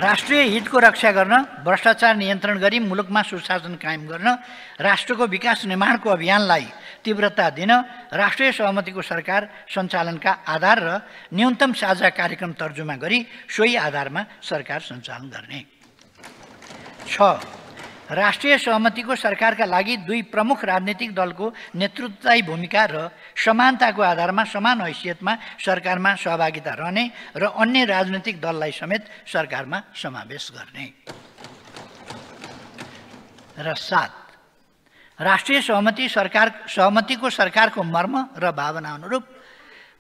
राष्ट्रिय हितको रक्षा गर्न, भ्रष्टाचार नियन्त्रण गरी मुलुकमा सुशासन कायम गर्न, राष्ट्रको विकास निर्माणको अभियानलाई तीव्रता दिन, राष्ट्रिय सहमतिको सरकार सञ्चालनका आधार र न्यूनतम साझा कार्यक्रम तर्जुमा गरी सोही आधारमा सरकार सञ्चालन गर्ने। 6. राष्ट्रिय सहमतिको सरकारका लागि 2 प्रमुख राजनीतिक दलको नेतृत्वदायी भूमिका र समानताको आधारमा समान हैसियतमा सरकारमा सहभागिता रहने र अन्य राजनीतिक दललाई समेत सरकारमा समावेश गर्ने। र 7. राष्ट्रिय सहमतिको सरकारको मर्म र भावना अनुरूप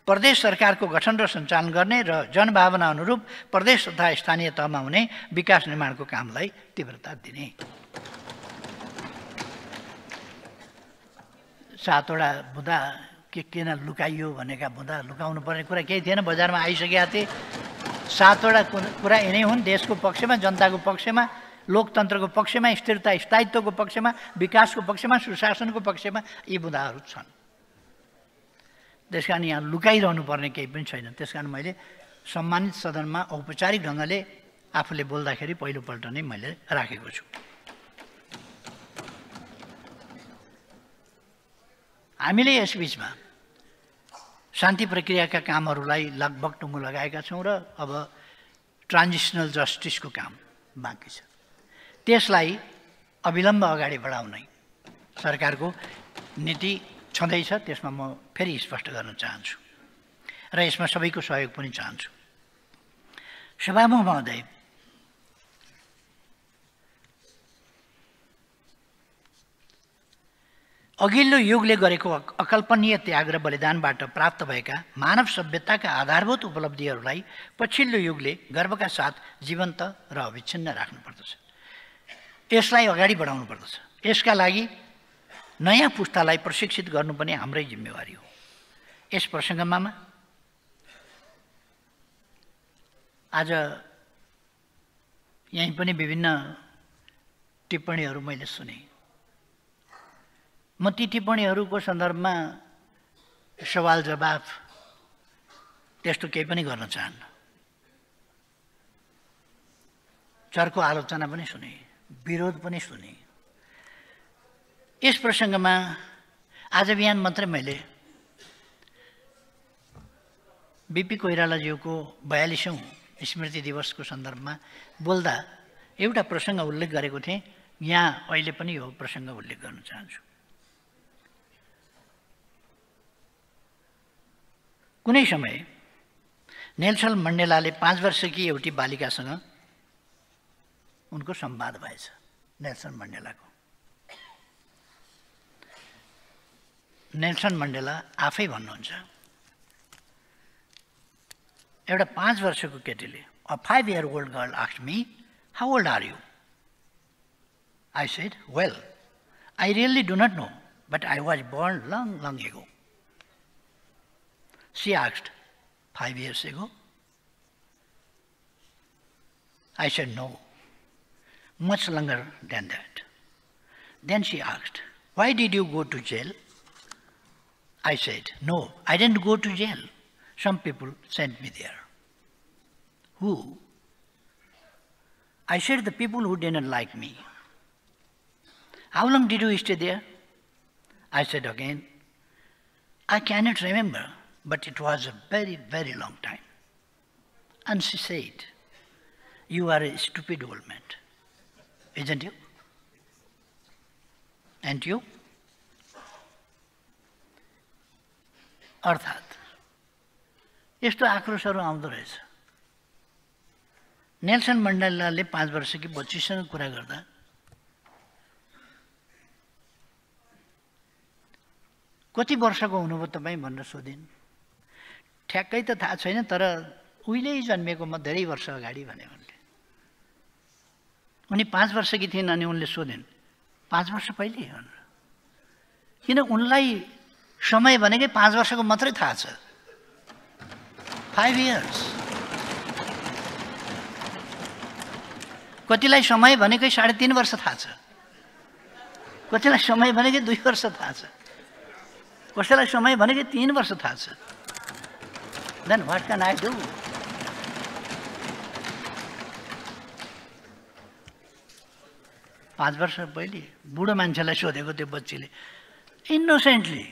प्रदेश सरकारको गठन र सञ्चालन गर्ने र जनभावना अनुरूप प्रदेश तथा स्थानीय तहमा हुने विकास निर्माणको कामलाई तीव्रता दिने। 7 वटा बुँदा किन लुकाइयो भनेका बुँदा लुकाउनु पर्ने कुरा केही थिएन, बजारमा आइसकेका थिए। 7 वटा कुरा यिनै हुन्, देशको पक्षमा, जनताको पक्षमा, लोकतन्त्रको पक्षमा, स्थिरता स्थायित्वको पक्षमा, विकासको पक्षमा, सुशासनको पक्षमा यी बुँदाहरू छन्। त्यसकारण यहाँ लुकाइरहनु पर्ने केही पनि छैन। त्यसकारण मैले सम्मानित सदनमा औपचारिक ढङ्गले आफूले बोल्दाखेरि पहिलोपल्ट नै मैले राखेको छु। हामीले यसबीचमा शान्ति प्रक्रियाका कामहरूलाई लगभग टुङ्गो लगाएका छौँ र अब ट्रान्जिसनल जस्टिसको काम बाँकी छ। त्यसलाई अविलम्ब अगाडि बढाउनै सरकारको नीति छँदैछ। त्यसमा म फेरि स्पष्ट गर्न चाहन्छु र यसमा सबैको सहयोग पनि चाहन्छु। सभामुख महोदय, अघिल्लो युगले गरेको अकल्पनीय त्याग र बलिदानबाट प्राप्त भएका मानव सभ्यताका आधारभूत उपलब्धिहरूलाई पछिल्लो युगले गर्वका साथ जीवन्त र अविच्छिन्न राख्नुपर्दछ। यसलाई अगाडि बढाउनु पर्दछ। यसका लागि नयाँ पुस्तालाई प्रशिक्षित गर्नु पनि हाम्रै जिम्मेवारी हो। यस प्रसङ्गमा आज यहीँ पनि विभिन्न टिप्पणीहरू मैले सुने। म ती टिप्पणीहरूको सन्दर्भमा सवाल जवाफ त्यस्तो केही पनि गर्न चाहन्न। चर्को आलोचना पनि सुने, विरोध पनि सुने। यस प्रसङ्गमा आज बिहान मात्रै मैले बिपी कोइरालाज्यूको 42औं स्मृति दिवसको सन्दर्भमा बोल्दा एउटा प्रसङ्ग उल्लेख गरेको थिएँ। यहाँ अहिले पनि यो प्रसङ्ग उल्लेख गर्न चाहन्छु। कुनै समय नेल्सन मण्डेलाले 5 वर्षकी एउटी बालिकासँग उनको संवाद भएछ नेल्सन मण्डेलाको। नेल्सन मण्डेला आफै भन्नुहुन्छ, एउटा 5 वर्षको केटीले, a 5-year-old girl asked me, how old are you? I said, well, I really do not know, but I was born long, long ago. She asked, 5 years ago? I said, no, much longer than that. Then she asked, why did you go to jail? I said, no, I didn't go to jail. Some people sent me there. Who? I said, the people who didn't like me. How long did you stay there? I said again, I cannot remember, but it was a very, very long time. And she said, you are a stupid old man, isn't you? And you? अर्थात् यस्तो आक्रोशहरू आउँदो रहेछ। Nelson मण्डेलाले 5 वर्षकी बच्चीसँग कुरा गर्दा कति वर्षको हुनुभयो तपाईँ भनेर सोधिन्। ठ्याक्कै त थाहा छैन, तर उहिल्यै जन्मेको म धेरै वर्ष अगाडि भने उनले। उनी 5 वर्षकी थिइन् अनि उनले सोधिन्, 5 वर्ष पहिले भनेर। किन उनलाई समय भनेकै 5 वर्षको मात्रै थाहा छ। 5 years। कतिलाई समय भनेकै 3.5 वर्ष थाहा छ, कतिलाई समय भनेकै 2 वर्ष थाहा छ, कसैलाई समय भनेकै 3 वर्ष थाहा छ। Then what can I do? पाँच वर्ष पहिले बुढो मान्छेलाई सोधेको त्यो बच्चीले इनोसेन्टली,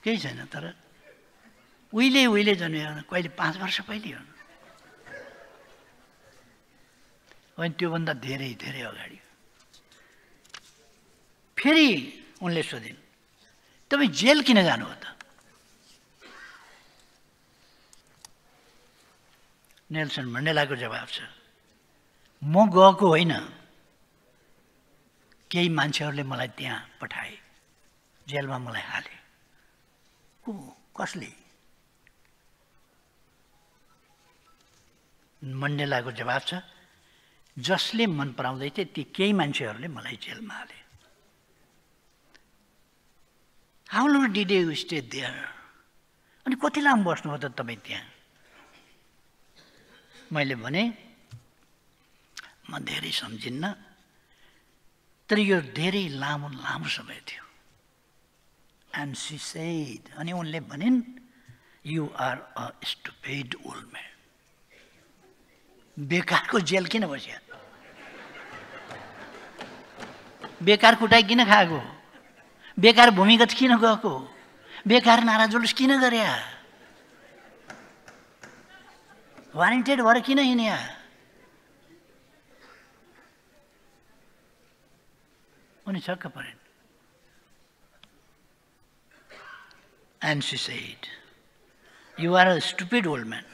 केही छैन, तर उहिले जन्मियो, कहिले 5 वर्ष पहिले हो अनि त्योभन्दा धेरै धेरै अगाडि। फेरि उनले सोधिन्, तपाईँ जेल किन जानुभयो त? नेल्सन मण्डेलाको जवाब छ, म गएको होइन, केही मान्छेहरूले मलाई त्यहाँ पठाए, जेलमा मलाई हाले। को? कसले? मण्डेलाको जवाब छ, जसले मन पराउँदै थिए ती केही मान्छेहरूले मलाई जेलमा हाले। How long did you stay there? अनि कति लामो बस्नुभयो त तपाईँ त्यहाँ? मैले भने, म धेरै सम्झिन्न, तर यो धेरै लामो लामो समय थियो। एन्ड सी सेड, अनि उनले भनिन्, you are a stupid old man. बेकारको जेल किन बस्या? बेकार कुटाइ किन खाएको? बेकार भूमिगत किन गएको? बेकार नारा जुलुस किन गर्या? वारेन्टेड भएर किन हिँड्या? उनी छक्क परिन्। And she said, you are a stupid old man.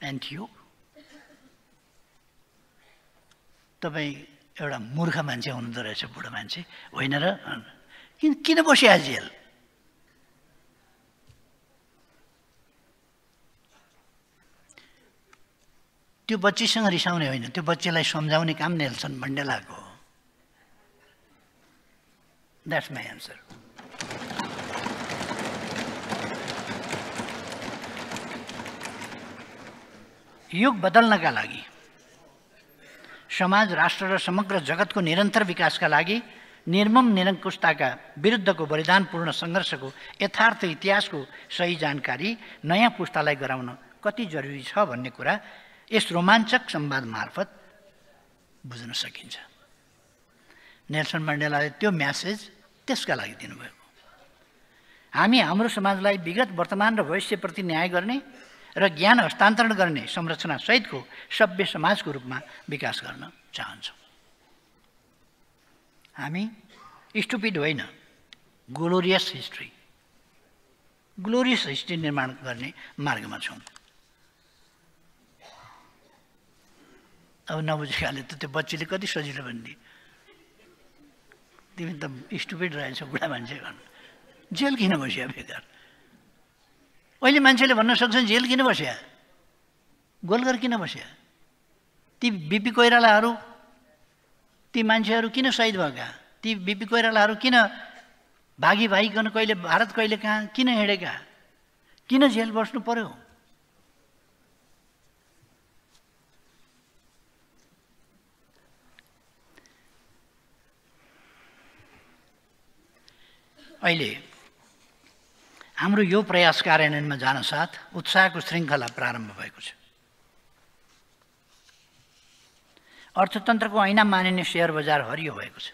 And you? तपाईँ एउटा मूर्ख मान्छे हुनुहुँदो रहेछ, बुढो मान्छे होइन र? किन बस्या जेल? त्यो बच्चीसँग रिसाउने होइन, त्यो बच्चीलाई सम्झाउने काम नेल्सन मण्डेलाको हो। That's my answer. युग बदल्नका लागि, समाज, राष्ट्र र समग्र जगतको निरन्तर विकासका लागि निर्मम निरङ्कुशताका विरुद्धको बलिदानपूर्ण सङ्घर्षको यथार्थ इतिहासको सही जानकारी नयाँ पुस्तालाई गराउन कति जरुरी छ भन्ने कुरा यस रोमाञ्चक संवाद मार्फत बुझ्न सकिन्छ। नेल्सन मण्डेलाले त्यो म्यासेज त्यसका लागि दिनुभएको। हामी हाम्रो समाजलाई विगत, वर्तमान र भविष्यप्रति न्याय गर्ने र ज्ञान हस्तान्तरण गर्ने संरचना सहितको सभ्य समाजको रूपमा विकास गर्न चाहन्छौँ। हामी स्टुपिड होइन, ग्लोरियस हिस्ट्री निर्माण गर्ने मार्गमा छौँ। अब नबुझेकाले त त्यो बच्चीले कति सजिलो भनिदिए, तिमी त स्टुपिड रहेछौ बुढा मान्छे भन्नु। जेल किन बस्या बेकार? अहिले मान्छेले भन्न सक्छन् जेल किन बस्या, गोलघर किन बस्या? ती बिपी कोइरालाहरू, ती मान्छेहरू किन शहीद भएका? ती बिपी कोइरालाहरू किन भागिकन कहिले भारत कहिले कहाँ किन हिँडेका? किन जेल बस्नु पर्यो? अहिले हाम्रो यो प्रयास कार्यान्वयनमा जान साथ उत्साहको श्रृङ्खला प्रारम्भ भएको छ। अर्थतन्त्रको ऐना मानिने सेयर बजार हरियो भएको छ।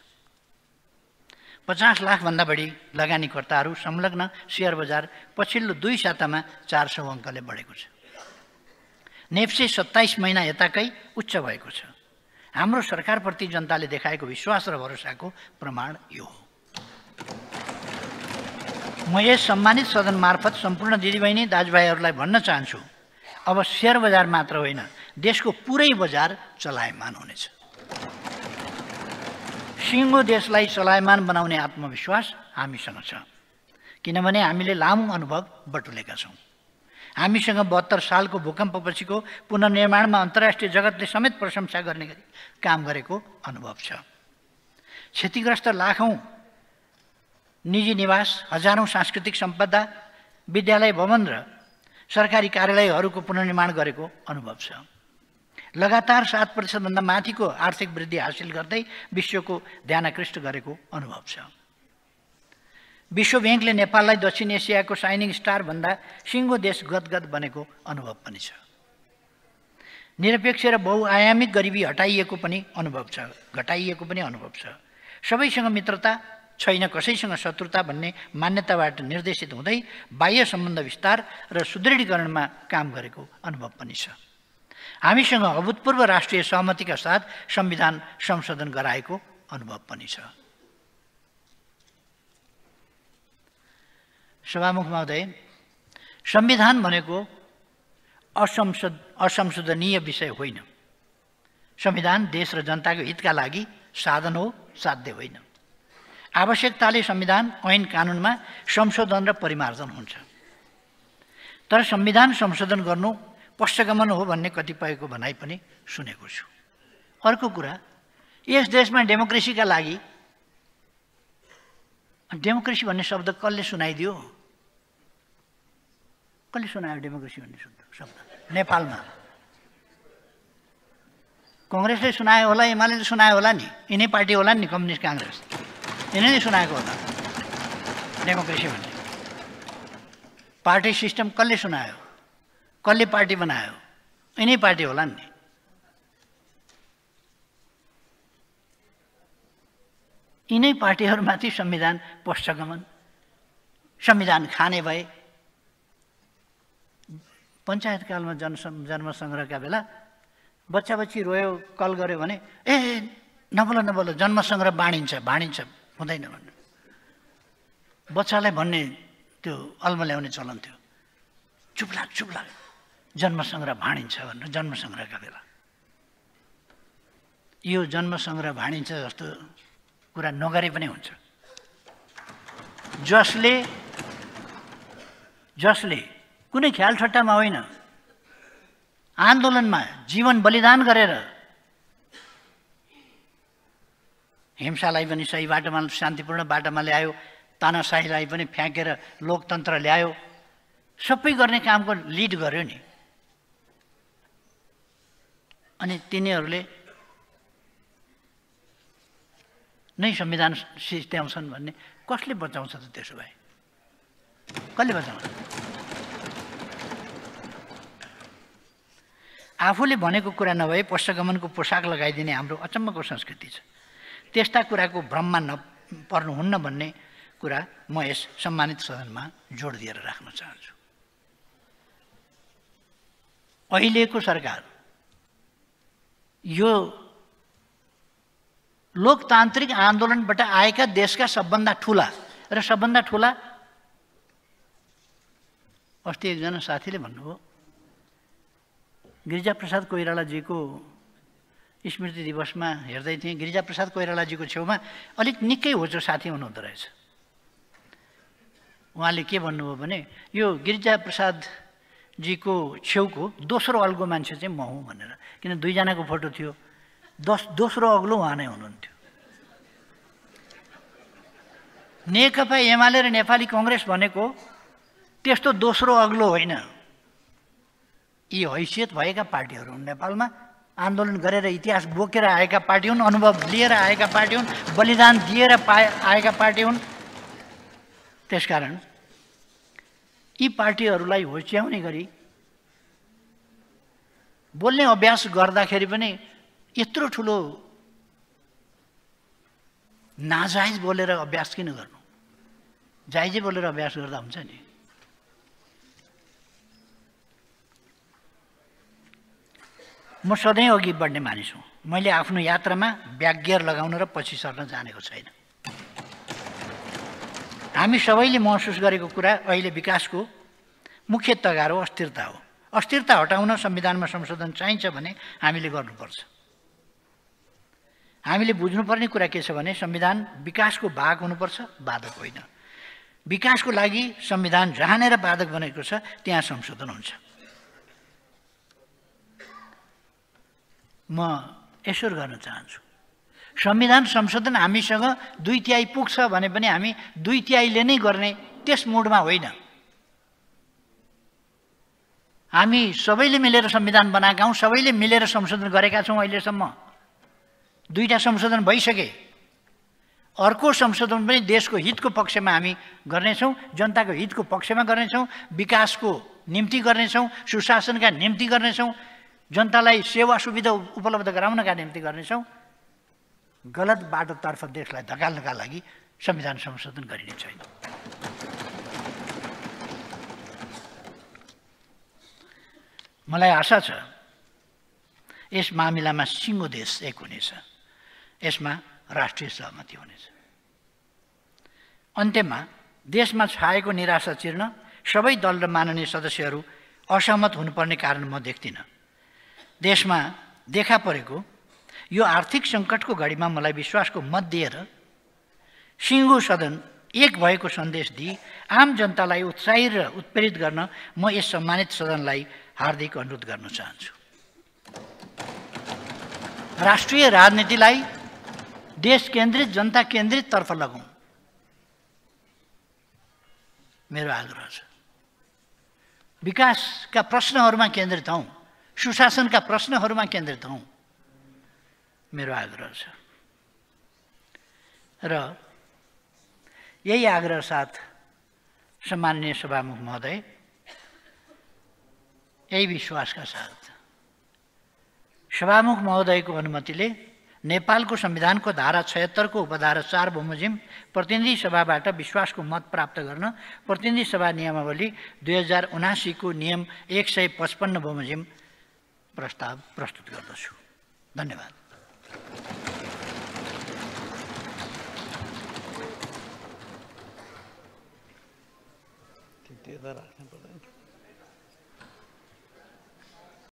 50 लाखभन्दा बढी लगानीकर्ताहरू संलग्न सेयर बजार पछिल्लो 2 सातामा 400 अङ्कले बढेको छ। नेप्से 27 महिना यताकै उच्च भएको छ। हाम्रो सरकारप्रति जनताले देखाएको विश्वास र भरोसाको प्रमाण यो हो। म यस सम्मानित सदन मार्फत सम्पूर्ण दिदीबहिनी दाजुभाइहरूलाई भन्न चाहन्छु, अब सेयर बजार मात्र होइन, देशको पुरै बजार चलायमान हुनेछ। सिङ्गो देशलाई चलायमान बनाउने आत्मविश्वास हामीसँग छ, किनभने हामीले लामो अनुभव बटुलेका छौँ। हामीसँग 72 सालको भूकम्पपछिको पुनर्निर्माणमा अन्तर्राष्ट्रिय जगतले समेत प्रशंसा गर्ने गरी काम गरेको अनुभव छ। क्षतिग्रस्त लाखौँ निजी निवास, हजारौँ सांस्कृतिक सम्पदा, विद्यालय भवन र सरकारी कार्यालयहरूको पुनर्निर्माण गरेको अनुभव छ। लगातार 7% माथिको आर्थिक वृद्धि हासिल गर्दै विश्वको ध्यान आकृष्ट गरेको अनुभव छ। विश्व ब्याङ्कले नेपाललाई दक्षिण एसियाको साइनिङ स्टार भन्दा सिङ्गो देश गदगद बनेको अनुभव पनि छ। निरपेक्ष र बहुआयामिक गरिबी घटाइएको पनि अनुभव छ। सबैसँग मित्रता छैन, कसैसँग शत्रुता भन्ने मान्यताबाट निर्देशित हुँदै बाह्य सम्बन्ध विस्तार र सुदृढीकरणमा काम गरेको अनुभव पनि छ। हामीसँग अभूतपूर्व राष्ट्रिय सहमतिका साथ संविधान संशोधन गराएको अनुभव पनि छ। सभामुख महोदय, संविधान भनेको असंशोधनीय विषय होइन। संविधान देश र जनताको हितका लागि साधन हो, साध्य होइन। आवश्यकताले संविधान ऐन कानुनमा संशोधन र परिमार्जन हुन्छ। तर संविधान संशोधन गर्नु पक्षगमन हो भन्ने कतिपयको भनाइ पनि सुनेको छु। अर्को कुरा, यस देशमा डेमोक्रेसीका लागि, डेमोक्रेसी भन्ने शब्द कसले सुनाइदियो? कसले सुनायो डेमोक्रेसी भन्ने शब्द? नेपालमा कङ्ग्रेसले सुनायो होला, एमाले सुनायो होला नि, यिनै पार्टी होला नि, कम्युनिस्ट काङ्ग्रेस, यिनीहरूले सुनाएको होला डेमोक्रेसी भन्ने। पार्टी सिस्टम कसले सुनायो? कसले पार्टी बनायो? यिनै पार्टी होला नि। यिनै पार्टीहरूमाथि संविधान पक्षगमन, संविधान खाने भए। पञ्चायतकालमा जन्म सङ्ग्रहका बेला बच्चा बच्ची रोयो, कल गर्यो भने ए नबोल जन्म सङ्ग्रह भाँडिन्छ हुँदैन भन्नु। बच्चालाई भन्ने त्यो अल्मल्याउने चलन थियो, चुप लाग जन्म सङ्ग्रह भाँडिन्छ भनेर। जन्म सङ्ग्रहका बेला यो जन्म सङ्ग्रह भाँडिन्छ जस्तो कुरा नगरे पनि हुन्छ। जसले कुनै ख्याल ठट्टामा होइन, आन्दोलनमा जीवन बलिदान गरेर हिंसालाई पनि सही बाटोमा, शान्तिपूर्ण बाटोमा ल्यायो, तानाशाहीलाई पनि फ्याँकेर लोकतन्त्र ल्यायो, सबै गर्ने कामको लिड गर्यो नि। अनि तिनीहरूले नै संविधान सिद्ध्याउँछन् भन्ने कसले बचाउँछ त? त्यसो भए कसले बचाउँछ? आफूले भनेको कुरा नभए पक्षगमनको पोसाक लगाइदिने हाम्रो अचम्मको संस्कृति छ। त्यस्ता कुराको भ्रममा नपर्नुहुन्न भन्ने कुरा म यस सम्मानित सदनमा जोड दिएर राख्न चाहन्छु। अहिलेको सरकार यो लोकतान्त्रिक आन्दोलनबाट आएका देशका सबभन्दा ठुला अस्ति एकजना साथीले भन्नुभयो, गिरिजाप्रसाद कोइरालाजीको स्मृति दिवसमा हेर्दै थिएँ, गिरिजाप्रसाद कोइरालाजीको छेउमा अलिक निकै होचो साथी हुनुहुँदो रहेछ। उहाँले के भन्नुभयो भने यो गिरिजाप्रसादजीको छेउको दोस्रो अग्लो मान्छे चाहिँ म हुँ भनेर, किन दुईजनाको फोटो थियो, दोस्रो अग्लो उहाँ नै हुनुहुन्थ्यो। नेकपा एमाले र नेपाली कङ्ग्रेस भनेको त्यस्तो दोस्रो अग्लो होइन। यी हैसियत भएका पार्टीहरू हुन्, नेपालमा आन्दोलन गरेर इतिहास बोकेर आएका पार्टी हुन्, अनुभव लिएर आएका पार्टी हुन्, बलिदान दिएर आएका पार्टी हुन्। त्यसकारण यी पार्टीहरूलाई होच्याउने गरी बोल्ने अभ्यास गर्दाखेरि पनि यत्रो ठुलो नाजायज बोलेर अभ्यास किन गर्नु? जायजै बोलेर अभ्यास गर्दा हुन्छ नि। म सधैँ अघि बढ्ने मानिस हुँ। मैले आफ्नो यात्रामा ब्याक गियर लगाउन र पछि सर्न जानेको छैन। हामी सबैले महसुस गरेको कुरा अहिले विकासको मुख्य तगारो अस्थिरता हो। अस्थिरता हटाउन संविधानमा संशोधन चाहिन्छ भने हामीले गर्नुपर्छ। हामीले बुझ्नुपर्ने कुरा के छ भने संविधान विकासको भाग हुनुपर्छ, बाधक होइन। विकासको लागि संविधान जहाँनेर बाधक बनेको छ त्यहाँ संशोधन हुन्छ। म यसो गर्न चाहन्छु, संविधान संशोधन हामीसँग 2/3 पुग्छ भने पनि हामी 2/3ले नै गर्ने त्यस मुडमा होइन। हामी सबैले मिलेर संविधान बनाएका हौँ, सबैले मिलेर संशोधन गरेका छौँ। अहिलेसम्म 2टा संशोधन भइसके। अर्को संशोधन पनि देशको हितको पक्षमा हामी गर्नेछौँ, जनताको हितको पक्षमा गर्नेछौँ, विकासको निम्ति गर्नेछौँ, सुशासनका निम्ति गर्नेछौँ, जनतालाई सेवा सुविधा उपलब्ध गराउनका निम्ति गर्नेछौँ। गलत बाटोतर्फ देशलाई धकाल्नका लागि संविधान संशोधन गरिने छैन। मलाई आशा छ यस मामिलामा सिङ्गो देश एक हुनेछ, यसमा राष्ट्रिय सहमति हुनेछ। अन्त्यमा देशमा छाएको निराशा चिर्न सबै दल र माननीय सदस्यहरू असहमत हुनुपर्ने कारण म देख्दिनँ। देशमा देखा परेको यो आर्थिक सङ्कटको घडीमा मलाई विश्वासको मत दिएर सिङ्गो सदन एक भएको सन्देश दिई आम जनतालाई उत्साहित र उत्प्रेरित गर्न म यस सम्मानित सदनलाई हार्दिक अनुरोध गर्न चाहन्छु। राष्ट्रिय राजनीतिलाई देश केन्द्रित, जनता केन्द्रित तर्फ लगाउँ, मेरो आग्रह छ। विकासका प्रश्नहरूमा केन्द्रित हौँ, सुशासनका प्रश्नहरूमा केन्द्रित हौँ, मेरो आग्रह छ। र यही आग्रह साथ सम्माननीय सभामुख महोदय, यही विश्वासका साथ सभामुख महोदयको अनुमतिले नेपालको संविधानको धारा 76 को उपधारा 4 बमोजिम प्रतिनिधि सभाबाट विश्वासको मत प्राप्त गर्न प्रतिनिधि सभा नियमावली 2079 को नियम 155 बमोजिम प्रस्ताव प्रस्तुत गर्दछु। धन्यवाद।